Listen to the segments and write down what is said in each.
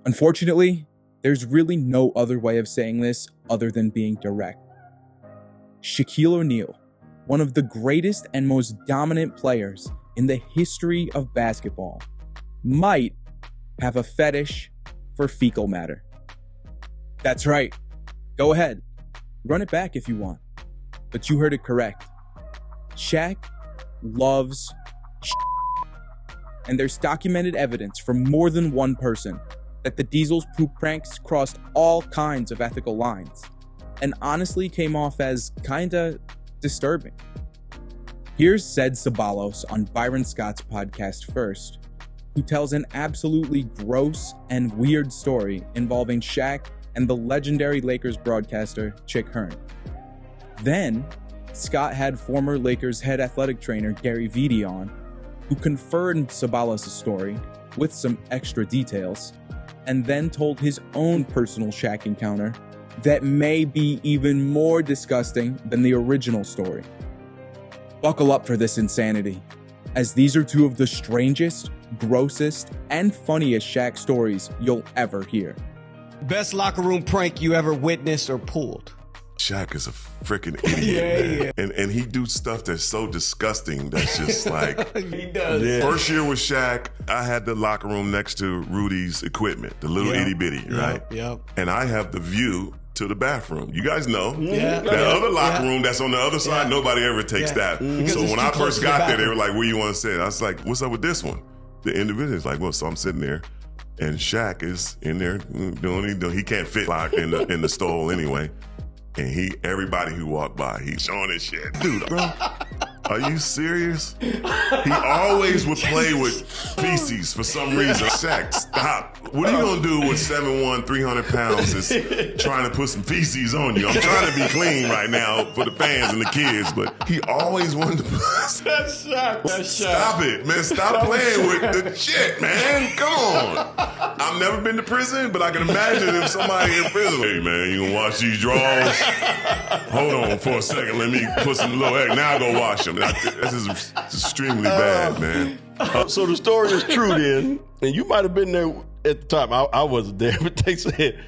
Unfortunately, there's really no other way of saying this other than being direct. Shaquille O'Neal, one of the greatest and most dominant players in the history of basketball, might have a fetish for fecal matter. That's right. Go ahead. Run it back if you want. But you heard it correct. Shaq loves and there's documented evidence from more than one person that the Diesel's poop pranks crossed all kinds of ethical lines and honestly came off as kinda disturbing. Here's Zed Ceballos on Byron Scott's podcast First, who tells an absolutely gross and weird story involving Shaq and the legendary Lakers broadcaster Chick Hearn. Then, Scott had former Lakers head athletic trainer Gary Vitti on, who confirmed Ceballos' story with some extra details, and then told his own personal Shaq encounter that may be even more disgusting than the original story. Buckle up for this insanity, as these are two of the strangest, grossest, and funniest Shaq stories you'll ever hear. Best locker room prank you ever witnessed or pulled? Shaq is a freaking idiot, man. And he do stuff that's so disgusting that's just like... He does. Yeah. First year with Shaq, I had the locker room next to Rudy's equipment, the little itty bitty, right? Yep. And I have the view to the bathroom. You guys know. That other locker room that's on the other side, nobody ever takes that. So when I first got there, they were like, where you want to sit? I was like, what's up with this one? The individual's like, well, so I'm sitting there. And Shaq is in there doing, he can't fit locked in the stall anyway. And everybody who walked by, he's showing his shit. Dude, bro, are you serious? He always would play with feces for some reason. Shaq, stop. What are you gonna do with 7'1", 300 pounds is trying to put some feces on you? I'm trying to be clean right now for the fans and the kids, but he always wanted to put... That's Shaq. Stop it, man. Stop playing with the shit, man. Come on. I've never been to prison, but I can imagine if somebody in prison, hey, man, you gonna wash these drawers? Hold on for a second. Let me put some little egg. Now go wash them. This is extremely bad, man. So the story is true then, and you might have been there at the time. I wasn't there, but they said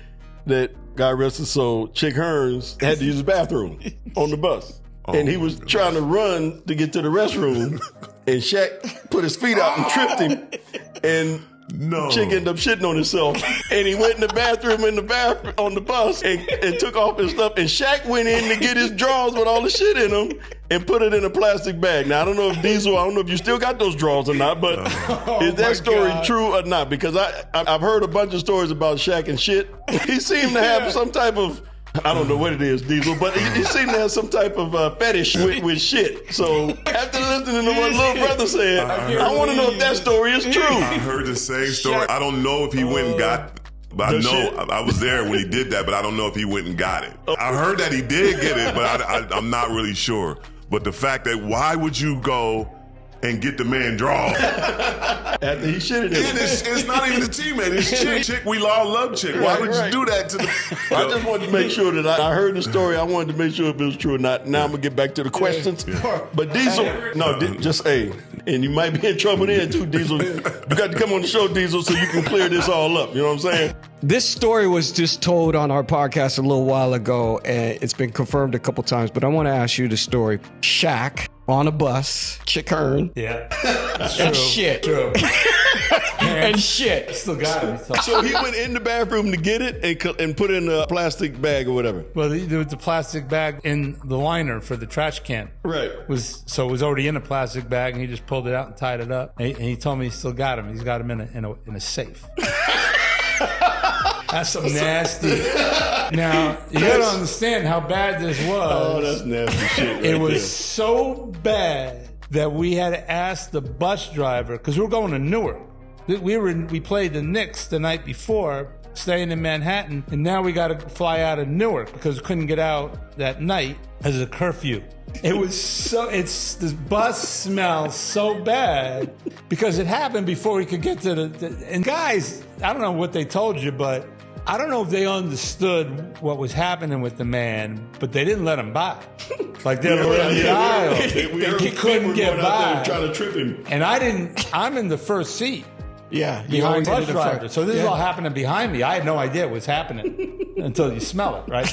that, God rest his soul, Chick Hearn had to use the bathroom on the bus. And he was trying to run to get to the restroom, and Shaq put his feet out and tripped him, and Chick ended up shitting on himself. And he went in the bathroom on the bus and took off his stuff, and Shaq went in to get his drawers with all the shit in them and put it in a plastic bag. Now, I don't know if Diesel, I don't know if you still got those drawers or not, but is that story true or not? Because I've heard a bunch of stories about Shaq and shit. He seemed to have some type of, I don't know what it is, Diesel, but he seemed to have some type of fetish with shit. So after listening to what little brother said, I want to know if that story is true. I heard the same story. I don't know if he went and got, but I know I was there when he did that, but I don't know if he went and got it. I heard that he did get it, but I'm not really sure. But the fact that why would you go and get the man draw after he shitted him? It's not even the teammate. It's Chick. Chick, we all love Chick. Why would you do that to the... I just wanted to make sure that I heard the story. I wanted to make sure if it was true or not. Now I'm going to get back to the questions. But Diesel, and you might be in trouble then too, Diesel. You got to come on the show, Diesel, so you can clear this all up. You know what I'm saying? This story was just told on our podcast a little while ago, and it's been confirmed a couple times, but I want to ask you the story. Shaq on a bus, Chick Hearn. Yeah. And shit. True. And shit. Still got it. So he went in the bathroom to get it and put it in a plastic bag or whatever. Well, there was the plastic bag in the liner for the trash can. Right. So it was already in a plastic bag, and he just pulled it out and tied it up. And he told me he still got him. He's got him in a safe. That's some nasty. Now, you gotta understand how bad this was. Oh, that's nasty shit. It was so bad that we had to ask the bus driver, because we were going to Newark. We played the Knicks the night before, staying in Manhattan, and now we got to fly out of Newark because we couldn't get out that night as a curfew. It was the bus smells so bad because it happened before we could get to and guys, I don't know what they told you, but I don't know if they understood what was happening with the man, but they didn't let him by. Like they were in the aisle. He couldn't get by. Trying to trip him. And I'm in the first seat. Yeah, behind the bus the driver. front. So this is all happening behind me. I had no idea what was happening until you smell it, right?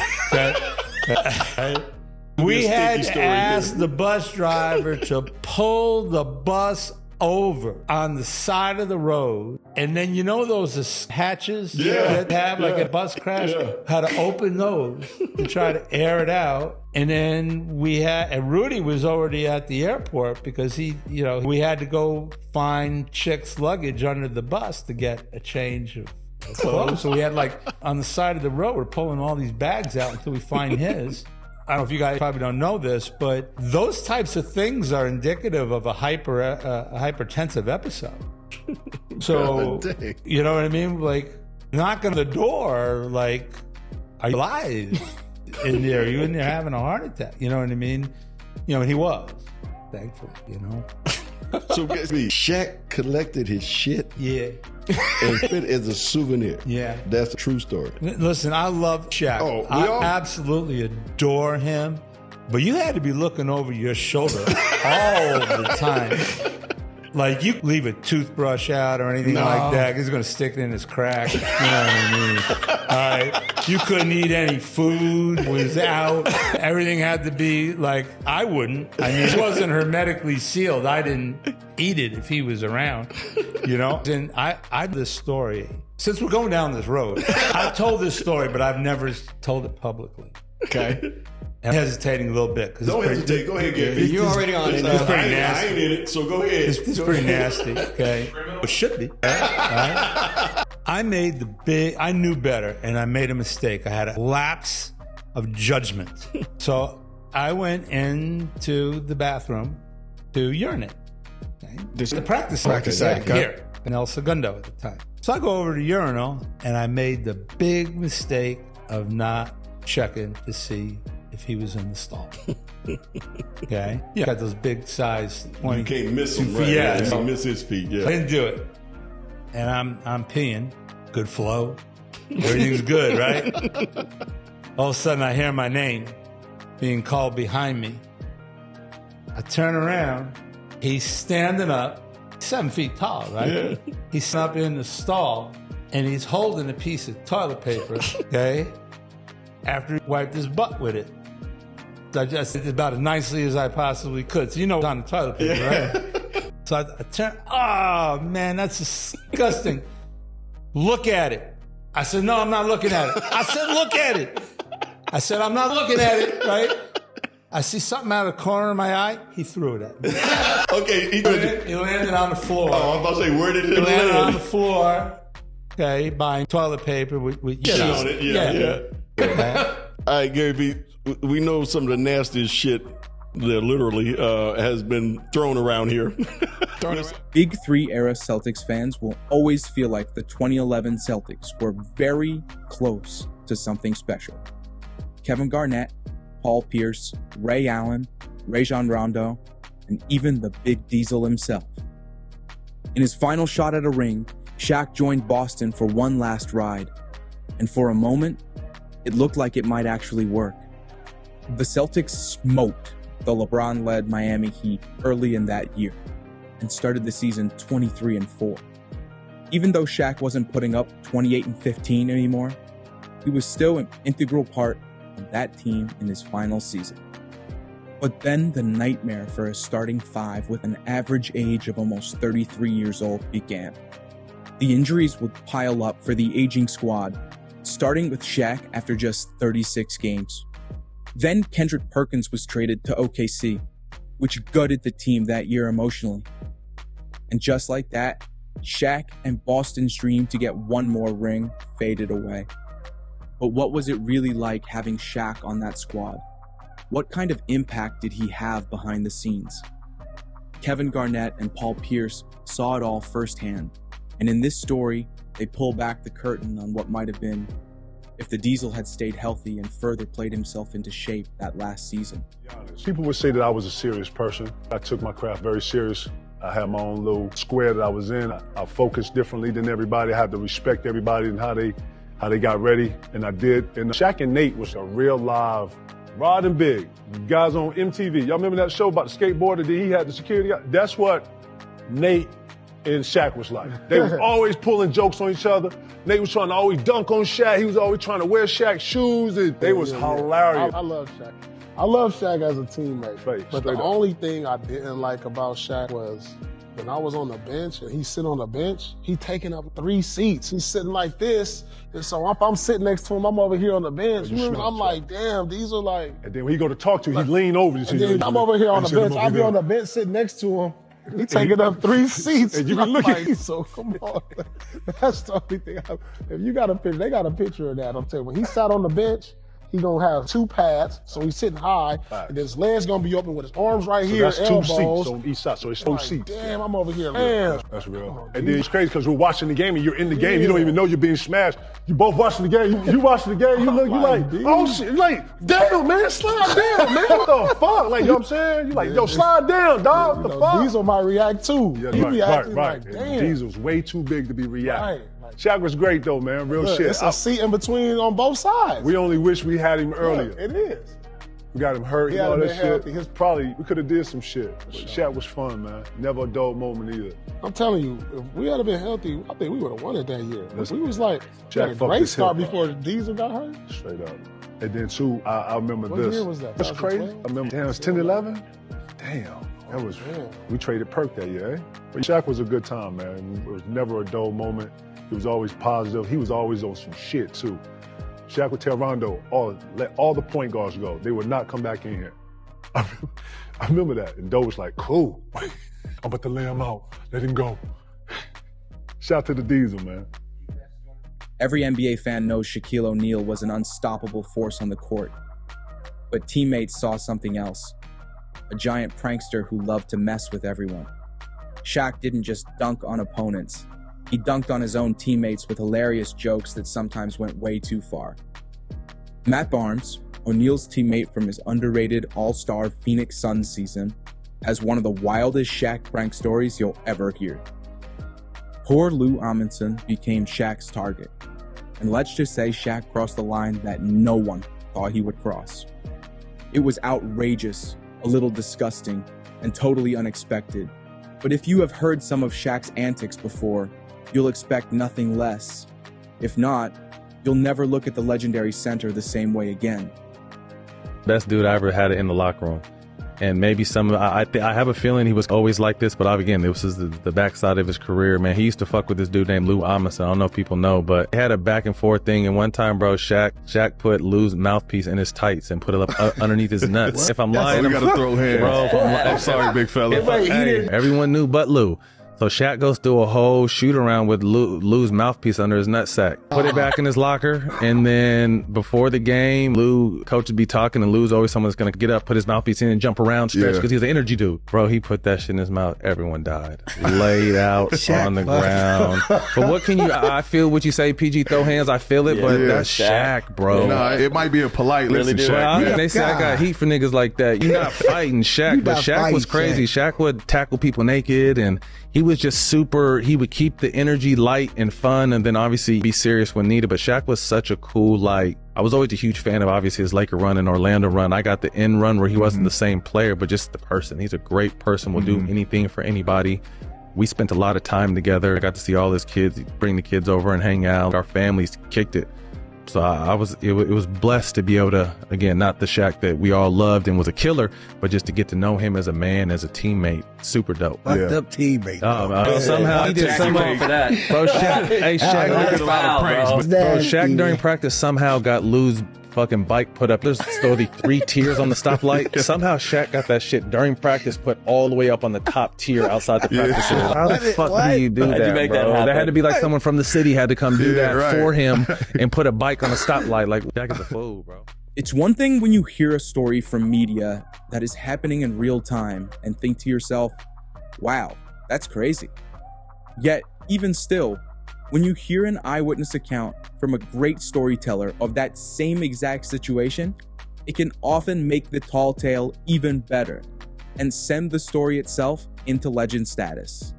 We had asked the bus driver to pull the bus over on the side of the road, and then you know those hatches that have like a bus crash, how to open those to try to air it out. And then and Rudy was already at the airport because we had to go find Chick's luggage under the bus to get a change of clothes. So we had on the side of the road, we're pulling all these bags out until we find his. I don't know if you guys probably don't know this, but those types of things are indicative of a hypertensive episode. So, you know what I mean? Like, knocking on the door, like, are you alive in there? Are you in there having a heart attack? You know what I mean? And he was, thankfully, So guess me, Shaq collected his shit. Yeah. And fit as a souvenir. Yeah. That's a true story. Listen, I love Shaq. I absolutely adore him. But you had to be looking over your shoulder all the time. Like, you leave a toothbrush out or anything like that, he's going to stick it in his crack. You know what I mean? All right. You couldn't eat any food, was out. Everything had to be like, I wouldn't. I mean, it wasn't hermetically sealed. I didn't eat it if he was around, And I this story, since we're going down this road, I've told this story, but I've never told it publicly. Okay. I'm hesitating a little bit. Don't hesitate. Go ahead, Gary. You're already on it. It's pretty nasty. I ain't in it, so go ahead. It's pretty nasty, okay? It should be. Right? I knew better, and I made a mistake. I had a lapse of judgment. So I went into the bathroom to urinate. Okay? There's the practice site here in El Segundo at the time. So I go over to the urinal, and I made the big mistake of not checking to see if he was in the stall. Okay? Yeah. Got those big size 20. You can't miss him, right? Yeah. You can't miss his feet, I didn't do it. And I'm peeing. Good flow. Everything's good, right? All of a sudden I hear my name being called behind me. I turn around. He's standing up, 7 feet tall, right? Yeah. He's up in the stall, and he's holding a piece of toilet paper, okay? After he wiped his butt with it. So I just did about as nicely as I possibly could. So it's on the toilet paper, right? So I turned, oh man, that's disgusting. Look at it. I said, no, I'm not looking at it. I said, look at it. I said, I'm not looking at it, right? I see something out of the corner of my eye. He threw it at me. Okay. He landed on the floor. Oh, I'm about to say, where did it land? He landed on the floor, okay, buying toilet paper with Get on it, yeah. All right, Gary B., we know some of the nastiest shit that literally has been thrown around here. Big Three era Celtics fans will always feel like the 2011 Celtics were very close to something special. Kevin Garnett, Paul Pierce, Ray Allen, Rajon Rondo, and even the Big Diesel himself. In his final shot at a ring, Shaq joined Boston for one last ride, and for a moment, it looked like it might actually work. The Celtics smoked the LeBron-led Miami Heat early in that year and started the season 23-4. Even though Shaq wasn't putting up 28-15 anymore, he was still an integral part of that team in his final season. But then the nightmare for a starting five with an average age of almost 33 years old began. The injuries would pile up for the aging squad, starting with Shaq after just 36 games. Then Kendrick Perkins was traded to OKC, which gutted the team that year emotionally. And just like that, Shaq and Boston's dream to get one more ring faded away. But what was it really like having Shaq on that squad? What kind of impact did he have behind the scenes? Kevin Garnett and Paul Pierce saw it all firsthand, and in this story, they pull back the curtain on what might have been if the Diesel had stayed healthy and further played himself into shape that last season. People would say that I was a serious person. I took my craft very serious. I had my own little square that I was in. I focused differently than everybody. I had to respect everybody and how they got ready, and I did. And Shaq and Nate was a real live Rod and Big, guys on MTV. Y'all remember that show about the skateboarder that he had the security guy? That's what Nate and Shaq was like. They was always pulling jokes on each other. Nate was trying to always dunk on Shaq. He was always trying to wear Shaq's shoes. And they was hilarious. I love Shaq. I love Shaq as a teammate. But the straight only thing I didn't like about Shaq was when I was on the bench and he's sitting on the bench, he taking up 3 seats. He's sitting like this. And so if I'm sitting next to him, I'm over here on the bench. I'm like, damn, these are like. And then when he go to talk to you, he lean over. And then I'm over here on the bench. I'll be on the bench sitting next to him. He taking up 3 seats. And you be looking. So come on. That's the only thing. If you got a picture, they got a picture of that. I'm telling you, when he sat on the bench, he gonna have 2 pads, so he's sitting high, and his legs gonna be open with his arms right here, that's 2 elbows. seats on each side, so it's 2 seats. Damn, I'm over here. Man. That's real. And then it's crazy because we're watching the game and you're in the game. You don't even know you're being smashed. You both watching the game. You watching the game. You look. You like, oh shit. You like, damn man, slide down, man. What the fuck? Like, you know what I'm saying? You like, yo, slide down, dog. What the fuck? Diesel might react too. Yeah, he reacting right. like, damn. Diesel's way too big to be reacting. Shaq was great though, man. Real shit. It's a seat in between on both sides. We only wish we had him earlier. It is. We got him hurt. He and all had that been shit. We could have did some shit. But Shaq was fun, man. Never a dull moment either. I'm telling you, if we had been healthy, I think we would have won it that year. We was like, Shaq had a great start before Diesel got hurt. Straight up. And then too, I remember what this. What year was that? That's crazy. I remember, damn, it was 10, 11? Damn. That was, we traded Perk that year, eh? But Shaq was a good time, man. It was never a dull moment. He was always positive. He was always on some shit, too. Shaq would tell Rondo, let all the point guards go. They would not come back in here. I remember that. And Doe was like, cool. I'm about to lay him out. Let him go. Shout out to the Diesel, man. Every NBA fan knows Shaquille O'Neal was an unstoppable force on the court. But teammates saw something else. A giant prankster who loved to mess with everyone. Shaq didn't just dunk on opponents. He dunked on his own teammates with hilarious jokes that sometimes went way too far. Matt Barnes, O'Neal's teammate from his underrated All-Star Phoenix Suns season, has one of the wildest Shaq prank stories you'll ever hear. Poor Lou Amundsen became Shaq's target, and let's just say Shaq crossed the line that no one thought he would cross. It was outrageous, a little disgusting, and totally unexpected, but if you have heard some of Shaq's antics before, you'll expect nothing less. If not, you'll never look at the legendary center the same way again. Best dude I ever had it in the locker room. And maybe I have a feeling he was always like this, but again, this is the backside of his career, man. He used to fuck with this dude named Lou Amundsen. I don't know if people know, but he had a back and forth thing. And one time, bro, Shaq put Lou's mouthpiece in his tights and put it up underneath his nuts. If I'm lying, we gotta throw hands. Bro, I'm sorry, big fella. Everyone knew but Lou. So Shaq goes through a whole shoot around with Lou's mouthpiece under his nutsack. Put it back in his locker, and then before the game, Lou, coach would be talking, and Lou's always someone that's gonna get up, put his mouthpiece in, and jump around, stretch, because he's an energy dude. Bro, he put that shit in his mouth. Everyone died, laid out on the ground. But what can you? I feel what you say, PG. Throw hands. I feel it, but that's Shaq, bro. No, it might be a polite listen, Shaq. They say I got heat for niggas like that. You're not fighting Shaq, but Shaq was crazy. Shaq would tackle people naked, and he was just super. He would keep the energy light and fun, and then obviously be serious when needed. But Shaq was such a cool, like, I was always a huge fan of obviously his Laker run and Orlando run. I got the end run where he wasn't the same player, but just the person. He's a great person, will do anything for anybody. We spent a lot of time together. I got to see all his kids, bring the kids over and hang out. Our families kicked it. So it was blessed to be able to, again, not the Shaq that we all loved and was a killer, but just to get to know him as a man, as a teammate. Super dope. Fucked up teammate. Somehow he did something for that. Bro, Shaq, Shaq during practice somehow got Lou's fucking bike put up. There's still the 3 tiers on the stoplight. Somehow Shaq got that shit during practice put all the way up on the top tier outside the practice field. How the fuck do you do that, bro? There had to be like someone from the city had to come do that for him and put a bike on a stoplight. Like, Shaq is a fool, bro. It's one thing when you hear a story from media that is happening in real time and think to yourself, wow, that's crazy. Yet, even still, when you hear an eyewitness account from a great storyteller of that same exact situation, it can often make the tall tale even better and send the story itself into legend status.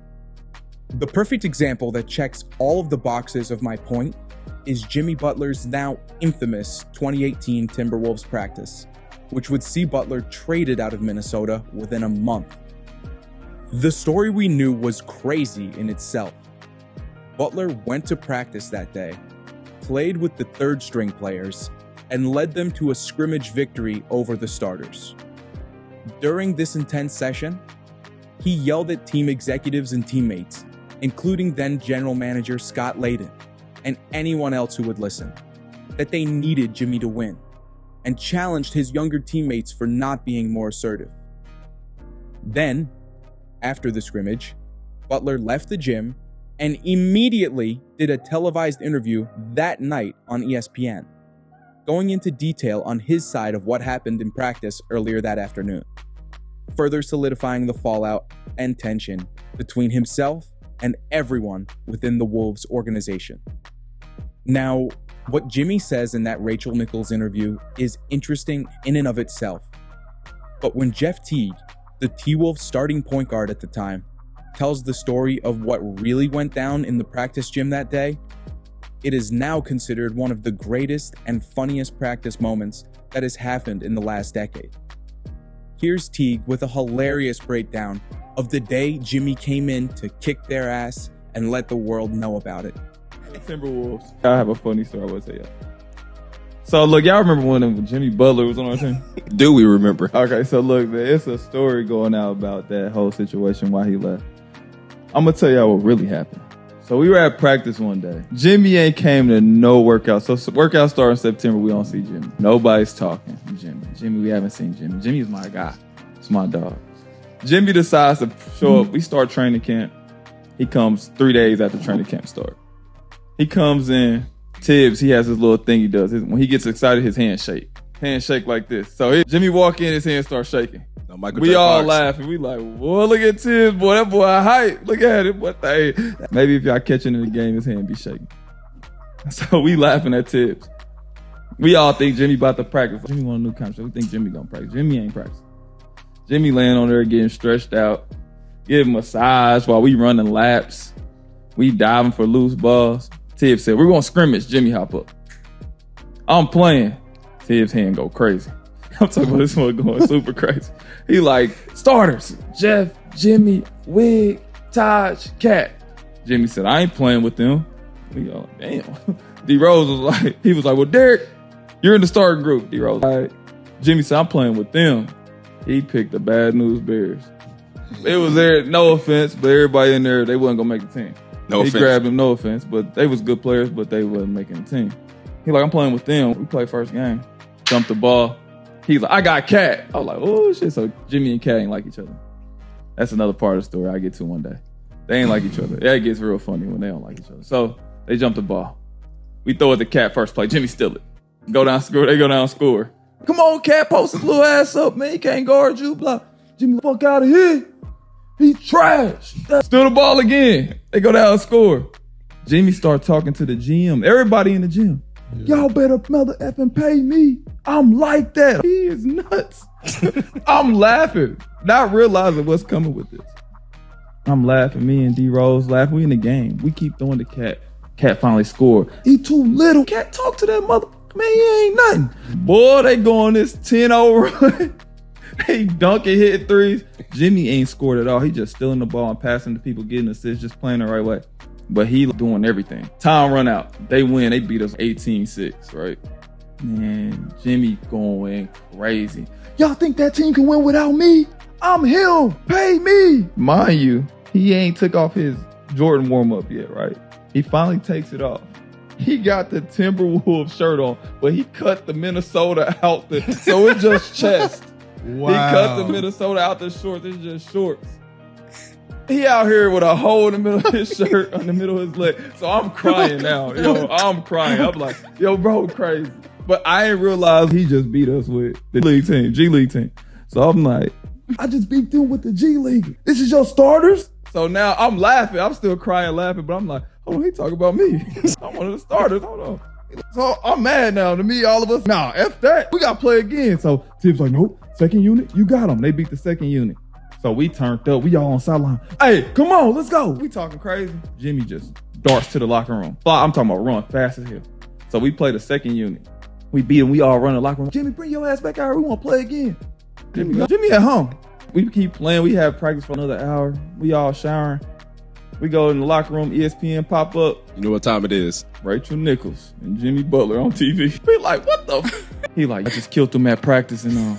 The perfect example that checks all of the boxes of my point is Jimmy Butler's now infamous 2018 Timberwolves practice, which would see Butler traded out of Minnesota within a month. The story we knew was crazy in itself. Butler went to practice that day, played with the third-string players, and led them to a scrimmage victory over the starters. During this intense session, he yelled at team executives and teammates, including then general manager Scott Layden, and anyone else who would listen, that they needed Jimmy to win, and challenged his younger teammates for not being more assertive. Then, after the scrimmage, Butler left the gym and immediately did a televised interview that night on ESPN, going into detail on his side of what happened in practice earlier that afternoon, further solidifying the fallout and tension between himself and everyone within the Wolves organization. Now, what Jimmy says in that Rachel Nichols interview is interesting in and of itself. But when Jeff Teague, the T-Wolves starting point guard at the time, tells the story of what really went down in the practice gym that day, it is now considered one of the greatest and funniest practice moments that has happened in the last decade. Here's Teague with a hilarious breakdown of the day Jimmy came in to kick their ass and let the world know about it. Timberwolves. I have a funny story I want to tell y'all. So look, y'all remember when Jimmy Butler was on our team? Do we remember? Okay, so look, man, it's a story going out about that whole situation, why he left. I'm going to tell y'all what really happened. So we were at practice one day. Jimmy ain't came to no workout. So workout started in September. We don't see Jimmy. Nobody's talking to Jimmy. Jimmy, we haven't seen Jimmy. Jimmy's my guy. It's my dog. Jimmy decides to show up. We start training camp. He comes 3 days after training camp start. He comes in. Tibbs, he has his little thing he does. When he gets excited, his hands shake. Hands shake like this. So Jimmy walk in, his hands start shaking. No, we all laughing. We like, boy, look at Tibbs, boy. That boy hype. Look at it. What the? Maybe if y'all catching in the game, his hand be shaking. So we laughing at Tibbs. We all think Jimmy about to practice. Jimmy want a new contract. We think Jimmy gonna practice. Jimmy ain't practicing. Jimmy laying on there getting stretched out. Give him a massage while we running laps. We diving for loose balls. Tibbs said, we're going to scrimmage. Jimmy hop up. I'm playing. Tibbs' hand go crazy. I'm talking about this one going super crazy. He like, starters, Jeff, Jimmy, Wig, Taj, Cat. Jimmy said, I ain't playing with them. We go, damn. D-Rose was like, well, Derek, you're in the starting group. D-Rose, all right. Jimmy said, I'm playing with them. He picked the Bad News Bears. It was there, no offense, but everybody in there, they wasn't going to make the team. No offense. He grabbed them, no offense, but they was good players, but they wasn't making the team. He like, I'm playing with them. We play first game. Jumped the ball. He's like, I got Cat. I was like, oh, shit. So Jimmy and Cat ain't like each other. That's another part of the story I'll get to one day. They ain't like each other. That gets real funny when they don't like each other. So they jumped the ball. We throw it to Cat first play. Jimmy steal it. Go down, score. They go down, score. Come on, Cat, post his little ass up, man. He can't guard you. Blah. Jimmy, fuck out of here. He's trash. Steal the ball again. They go down and score. Jimmy start talking to the GM. Everybody in the gym. Yeah. Y'all better mother effing pay me. I'm like that. He is nuts. I'm laughing, not realizing what's coming with this. I'm laughing. Me and D-Rose laughing. We in the game. We keep throwing the Cat. Cat finally scored. He too little. Cat talk to that mother. Man, he ain't nothing. Boy, they go on this 10-0 run. They dunking, hitting threes. Jimmy ain't scored at all. He just stealing the ball and passing to people, getting assists, just playing the right way. But he doing everything. Time run out. They win. They beat us 18-6, right? Man, Jimmy going crazy. Y'all think that team can win without me? I'm him. Pay me. Mind you, he ain't took off his Jordan warm-up yet, right? He finally takes it off. He got the Timberwolves shirt on, but he cut the Minnesota out so it's just chest. Wow. He cut the Minnesota out the shorts. It's just shorts. He out here with a hole in the middle of his shirt, on the middle of his leg. So I'm crying now. Yo, I'm crying. I'm like, yo, bro, crazy. But I ain't realized he just beat us with the league team, G League team. So I'm like, I just beat them with the G League. This is your starters? So now I'm laughing. I'm still crying, laughing, but I'm like, hold on, he talking about me. I'm one of the starters. Hold on. So I'm mad now. To me, all of us, nah, F that. We got to play again. So Tibbs like, nope, second unit, you got them. They beat the second unit. So we turned up. We all on sideline. Hey, come on, let's go. We talking crazy. Jimmy just darts to the locker room. I'm talking about run fast as hell. So we play the second unit. We beat him. We all run the locker room. Jimmy, bring your ass back out here. We want to play again. Jimmy at home. We keep playing. We have practice for another hour. We all showering. We go in the locker room, ESPN pop up. You know what time it is? Rachel Nichols and Jimmy Butler on TV. We like, what the? He like, I just killed them at practice and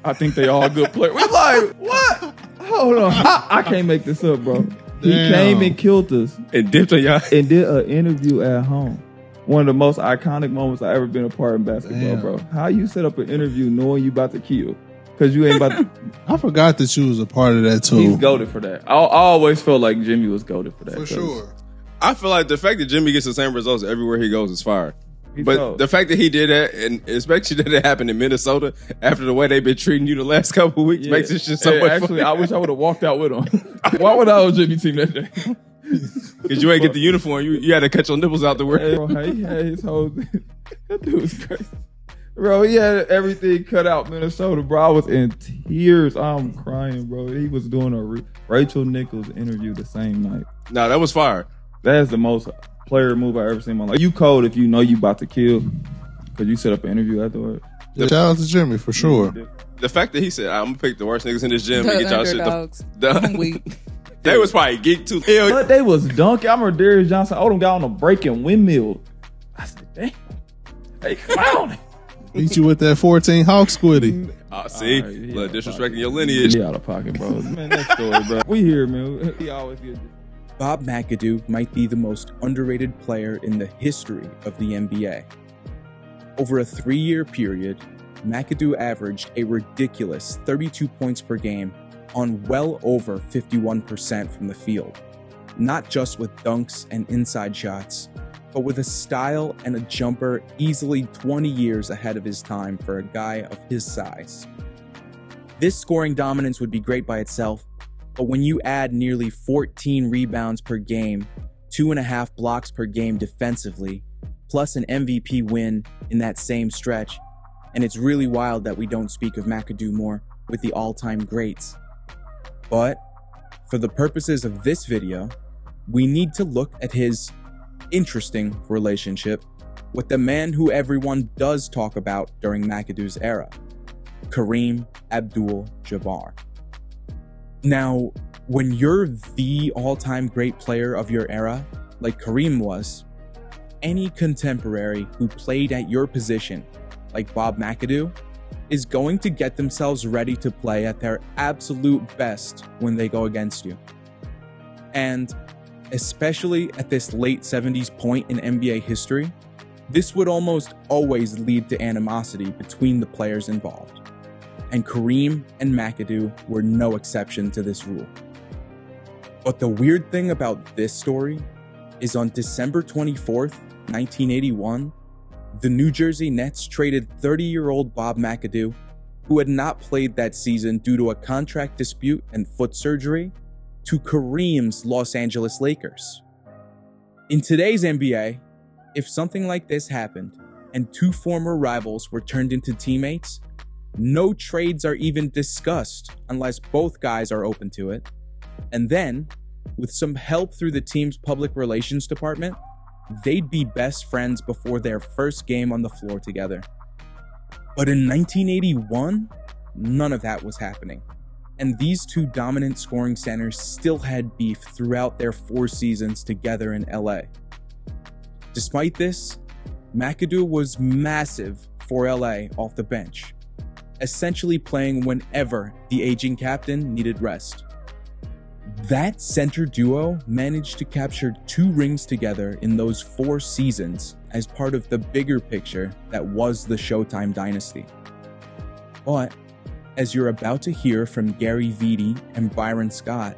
I think they all good players. We like, what? Hold on. I can't make this up, bro. He came and killed us. And dipped on y'all. And did an interview at home. One of the most iconic moments I ever been a part in basketball, bro. How you set up an interview knowing you about to kill? Because you ain't about to... I forgot that you was a part of that too. He's goated for that. I always felt like Jimmy was goated for that. For sure. I feel like the fact that Jimmy gets the same results everywhere he goes is fire. But the fact that he did that, and especially that it happened in Minnesota after the way they've been treating you the last couple of weeks, makes this just so much actually, fun. I wish I would have walked out with him. Why would I owe Jimmy team that day? Because you ain't get the uniform. You had to cut your nipples out the way. Hey, bro, he had his whole... That dude was crazy. Bro, he had everything cut out Minnesota, bro. I was in tears. I'm crying, bro. He was doing a Rachel Nichols interview the same night. No, that was fire. That is the most player move I ever seen in my life. You cold if you know you about to kill because you set up an interview afterward. Shout out to Jimmy for sure. The fact that he said, I'm going to pick the worst niggas in this gym and get y'all shit. I'm weak. They was probably geeked too. But they was dunking. I remember Darius Johnson Odom got on a breaking windmill. I said, damn. They clowning. Beat you with that 14 Hawk squiddy. See? Look, disrespecting your lineage. He out of pocket, bro. Man, next story, bro. We here, man. He always gets it. Bob McAdoo might be the most underrated player in the history of the NBA. Over a 3-year period, McAdoo averaged a ridiculous 32 points per game on well over 51% from the field. Not just with dunks and inside shots, but with a style and a jumper easily 20 years ahead of his time for a guy of his size. This scoring dominance would be great by itself, but when you add nearly 14 rebounds per game, 2.5 blocks per game defensively, plus an MVP win in that same stretch, and it's really wild that we don't speak of McAdoo more with the all-time greats. But for the purposes of this video, we need to look at his interesting relationship with the man who everyone does talk about during McAdoo's era, Kareem Abdul-Jabbar. Now, when you're the all-time great player of your era, like Kareem was, any contemporary who played at your position, like Bob McAdoo, is going to get themselves ready to play at their absolute best when they go against you. And especially at this late 70s point in NBA history, this would almost always lead to animosity between the players involved. And Kareem and McAdoo were no exception to this rule. But the weird thing about this story is on December 24th, 1981, the New Jersey Nets traded 30-year-old Bob McAdoo, who had not played that season due to a contract dispute and foot surgery, to Kareem's Los Angeles Lakers. In today's NBA, if something like this happened and two former rivals were turned into teammates, no trades are even discussed unless both guys are open to it. And then, with some help through the team's public relations department, they'd be best friends before their first game on the floor together. But in 1981, none of that was happening. And these two dominant scoring centers still had beef throughout their 4 seasons together in LA. Despite this, McAdoo was massive for LA off the bench, essentially playing whenever the aging captain needed rest. That center duo managed to capture 2 rings together in those 4 seasons as part of the bigger picture that was the Showtime dynasty. But, as you're about to hear from Gary Vitti and Byron Scott,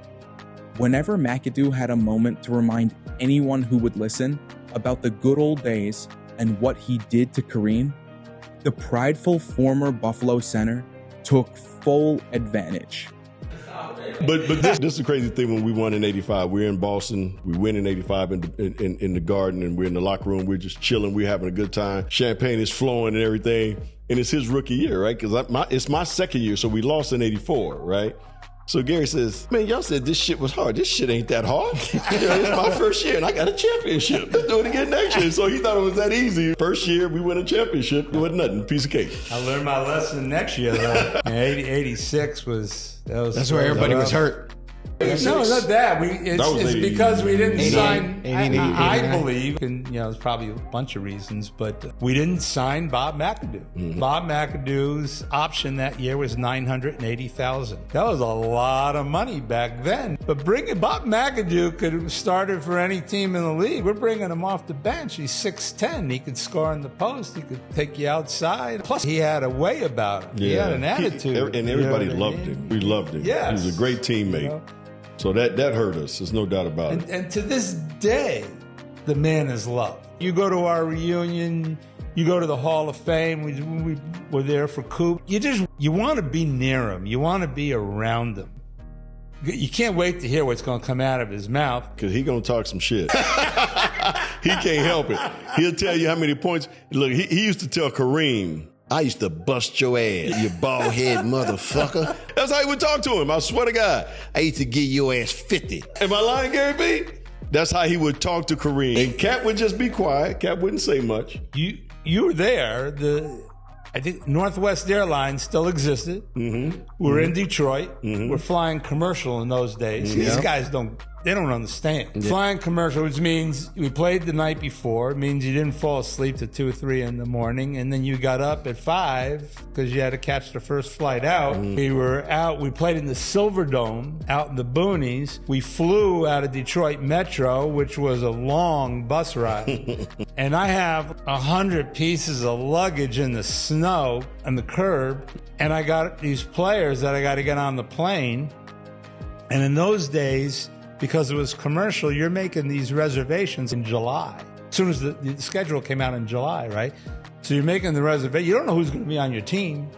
whenever McAdoo had a moment to remind anyone who would listen about the good old days and what he did to Kareem, the prideful former Buffalo center took full advantage. But this is the crazy thing. When we won in '85, we're in Boston. We win in '85 in the Garden, and we're in the locker room. We're just chilling. We're having a good time. Champagne is flowing and everything. And it's his rookie year, right? Because it's my second year, so we lost in '84, right? So Gary says, man, y'all said this shit was hard. This shit ain't that hard. It's my first year and I got a championship. Let's do it again next year. So he thought it was that easy. First year, we win a championship. It wasn't nothing. Piece of cake. I learned my lesson next year, though. 86 was... That's where everybody was hurt. No, not that. It's because we didn't sign. 88, I believe, and there's probably a bunch of reasons, but we didn't sign Bob McAdoo. Mm-hmm. Bob McAdoo's option that year was $980,000. That was a lot of money back then. But bringing Bob McAdoo could have started for any team in the league. We're bringing him off the bench. He's 6'10". He could score in the post. He could take you outside. Plus, he had a way about him. Yeah. He had an attitude. And everybody loved him. We loved him. Yes. He was a great teammate. So that hurt us. There's no doubt about it. And to this day, the man is loved. You go to our reunion, you go to the Hall of Fame. We were there for Coop. You want to be near him. You want to be around him. You can't wait to hear what's going to come out of his mouth. Because he's going to talk some shit. He can't help it. He'll tell you how many points. Look, he used to tell Kareem, I used to bust your ass, you bald head motherfucker. That's how he would talk to him. I swear to God. I used to give your ass 50. Am I lying, Gary B? That's how he would talk to Kareem. And Cap would just be quiet. Cap wouldn't say much. You were there. I think Northwest Airlines still existed. Mm-hmm. We're in Detroit. Mm-hmm. We're flying commercial in those days. Mm-hmm. These guys don't understand. Yeah. Flying commercial, which means we played the night before. It means you didn't fall asleep till 2 or 3 in the morning. And then you got up at 5 because you had to catch the first flight out. Mm-hmm. We were out. We played in the Silver Dome out in the boonies. We flew out of Detroit Metro, which was a long bus ride. And I have 100 pieces of luggage in the snow on the curb. And I got these players that I got to get on the plane. And in those days, because it was commercial, you're making these reservations in July. As soon as the schedule came out in July, right? So you're making the reservation. You don't know who's going to be on your team.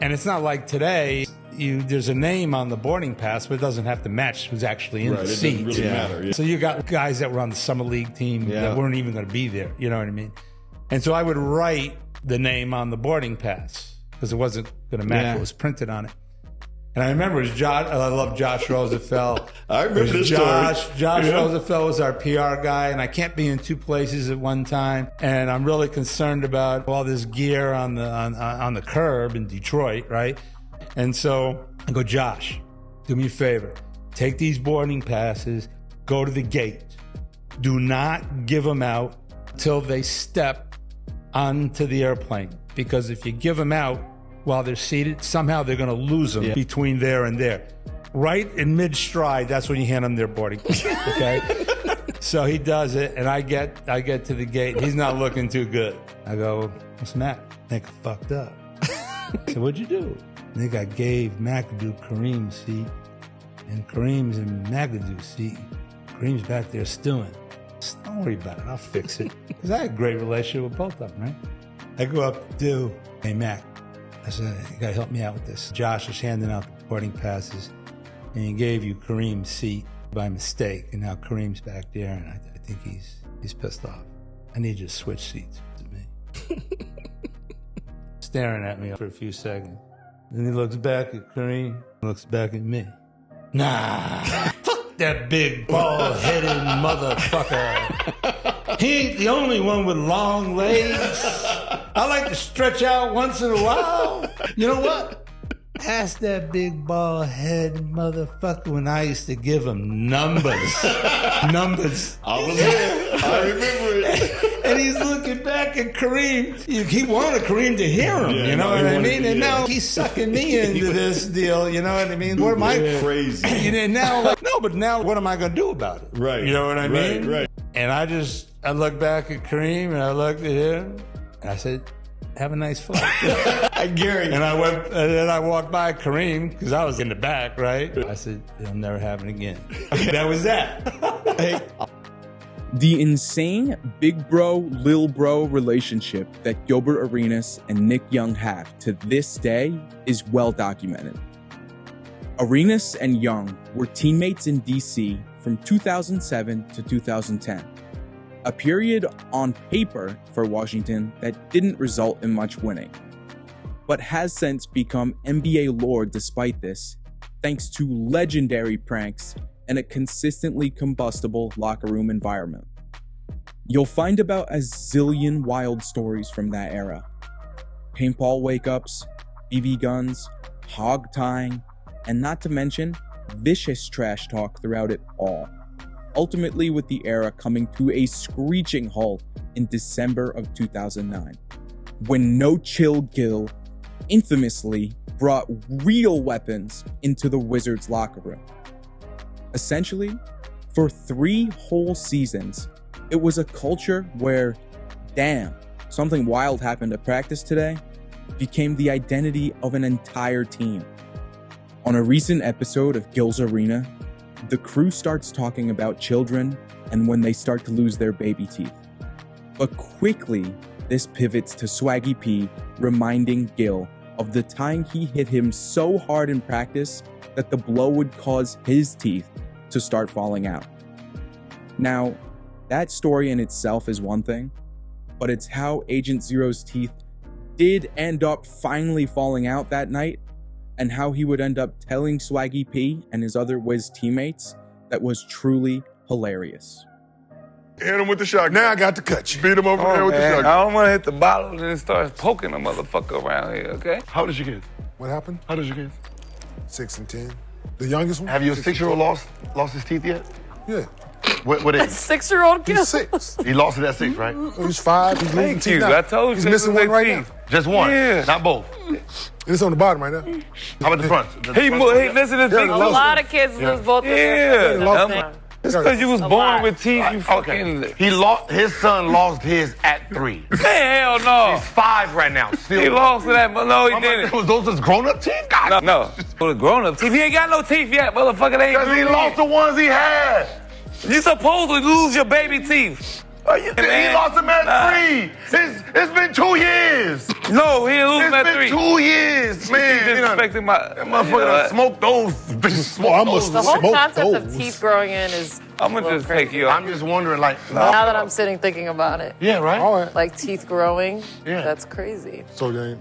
And it's not like today, there's a name on the boarding pass, but it doesn't have to match who's actually in the seat. It doesn't really matter. Yeah. So you got guys that were on the summer league team that weren't even going to be there. You know what I mean? And so I would write the name on the boarding pass because it wasn't going to match what was printed on it. And I remember it was Josh. I love Josh Roosevelt. I remember this story. Josh Roosevelt was our PR guy, and I can't be in 2 places at one time. And I'm really concerned about all this gear on the curb in Detroit, right? And so I go, Josh, do me a favor. Take these boarding passes, go to the gate. Do not give them out till they step onto the airplane. Because if you give them out while they're seated, somehow they're going to lose them between there and there. Right in mid-stride, that's when you hand them their boarding pass, okay? So he does it, and I get to the gate. He's not looking too good. I go, what's the matter? I think I fucked up. I said, what'd you do? I think I gave McAdoo Kareem's seat, and Kareem's in McAdoo's seat. Kareem's back there stewing. Don't worry about it. I'll fix it. Because I had a great relationship with both of them, right? I go up to hey, Mac. I said, you got to help me out with this. Josh is handing out the boarding passes, and he gave you Kareem's seat by mistake, and now Kareem's back there, and I think he's pissed off. I need you to switch seats to me. Staring at me for a few seconds. Then he looks back at Kareem, looks back at me. Nah, fuck that big bald-headed motherfucker. He ain't the only one with long legs. I like to stretch out once in a while. You know what? Ask that big bald head motherfucker when I used to give him numbers. Numbers. I was there. I remember it. And he's looking back at Kareem. He wanted Kareem to hear him. You know what I mean? And now he's sucking me into this deal. You know what I mean? What am I crazy? And now, but now what am I going to do about it? Right. You know what I mean? Right. And I looked back at Kareem and I looked at him. And I said, have a nice flight. Gary. And I walked by Kareem because I was in the back, right? I said, it'll never happen again. That was that. Hey. The insane big bro, lil bro relationship that Gilbert Arenas and Nick Young have to this day is well documented. Arenas and Young were teammates in DC from 2007 to 2010. A period on paper for Washington that didn't result in much winning, but has since become NBA lore despite this, thanks to legendary pranks and a consistently combustible locker room environment. You'll find about a zillion wild stories from that era. Paintball wake-ups, BB guns, hog tying, and not to mention vicious trash talk throughout it all. Ultimately with the era coming to a screeching halt in December of 2009, when No Chill Gil infamously brought real weapons into the Wizards locker room. Essentially, for 3 whole seasons, it was a culture where, damn, something wild happened at practice today, became the identity of an entire team. On a recent episode of Gil's Arena, the crew starts talking about children and when they start to lose their baby teeth. But quickly, this pivots to Swaggy P reminding Gil of the time he hit him so hard in practice that the blow would cause his teeth to start falling out. Now, that story in itself is one thing, but it's how Agent Zero's teeth did end up finally falling out that night, and how he would end up telling Swaggy P and his other Wiz teammates that was truly hilarious. Hit him with the shotgun. Now I got to cut you. Beat him over the head with the shotgun. I don't want to hit the bottle and then start poking a motherfucker around here, okay? How old is your kid? What happened? How old is your kid? 6 and 10. The youngest one? Have your 6-year-old lost his teeth yet? Yeah. What age? 6-year-old kid. He's 6. He lost it at 6, right? He's 5. He's losing teeth now. I told you. He's missing one right now. Just one? Yeah. Not both? It's on the bottom right now. How about the front? He listen to A lot of kids lose both of them. Yeah. It's because you was born with teeth, you fucking... His son lost his at 3. Hell no. He's 5 right now. Still. He lost to that, but no, he didn't. Was those his grown-up teeth? God. No. For the grown-up teeth. He ain't got no teeth yet, motherfucker. They ain't Because he lost the ones he had. You supposed to lose your baby teeth. He lost them at 3. It's been 2 years. No, he didn't lose them at 3. It's been 2 years, man. He disrespected my... That motherfucker done smoked those. The whole concept of teeth growing in is... I'm gonna just take you off. I'm just wondering, like... Now that I'm sitting thinking about it. Yeah, right? All right. Like teeth growing. Yeah. That's crazy. So then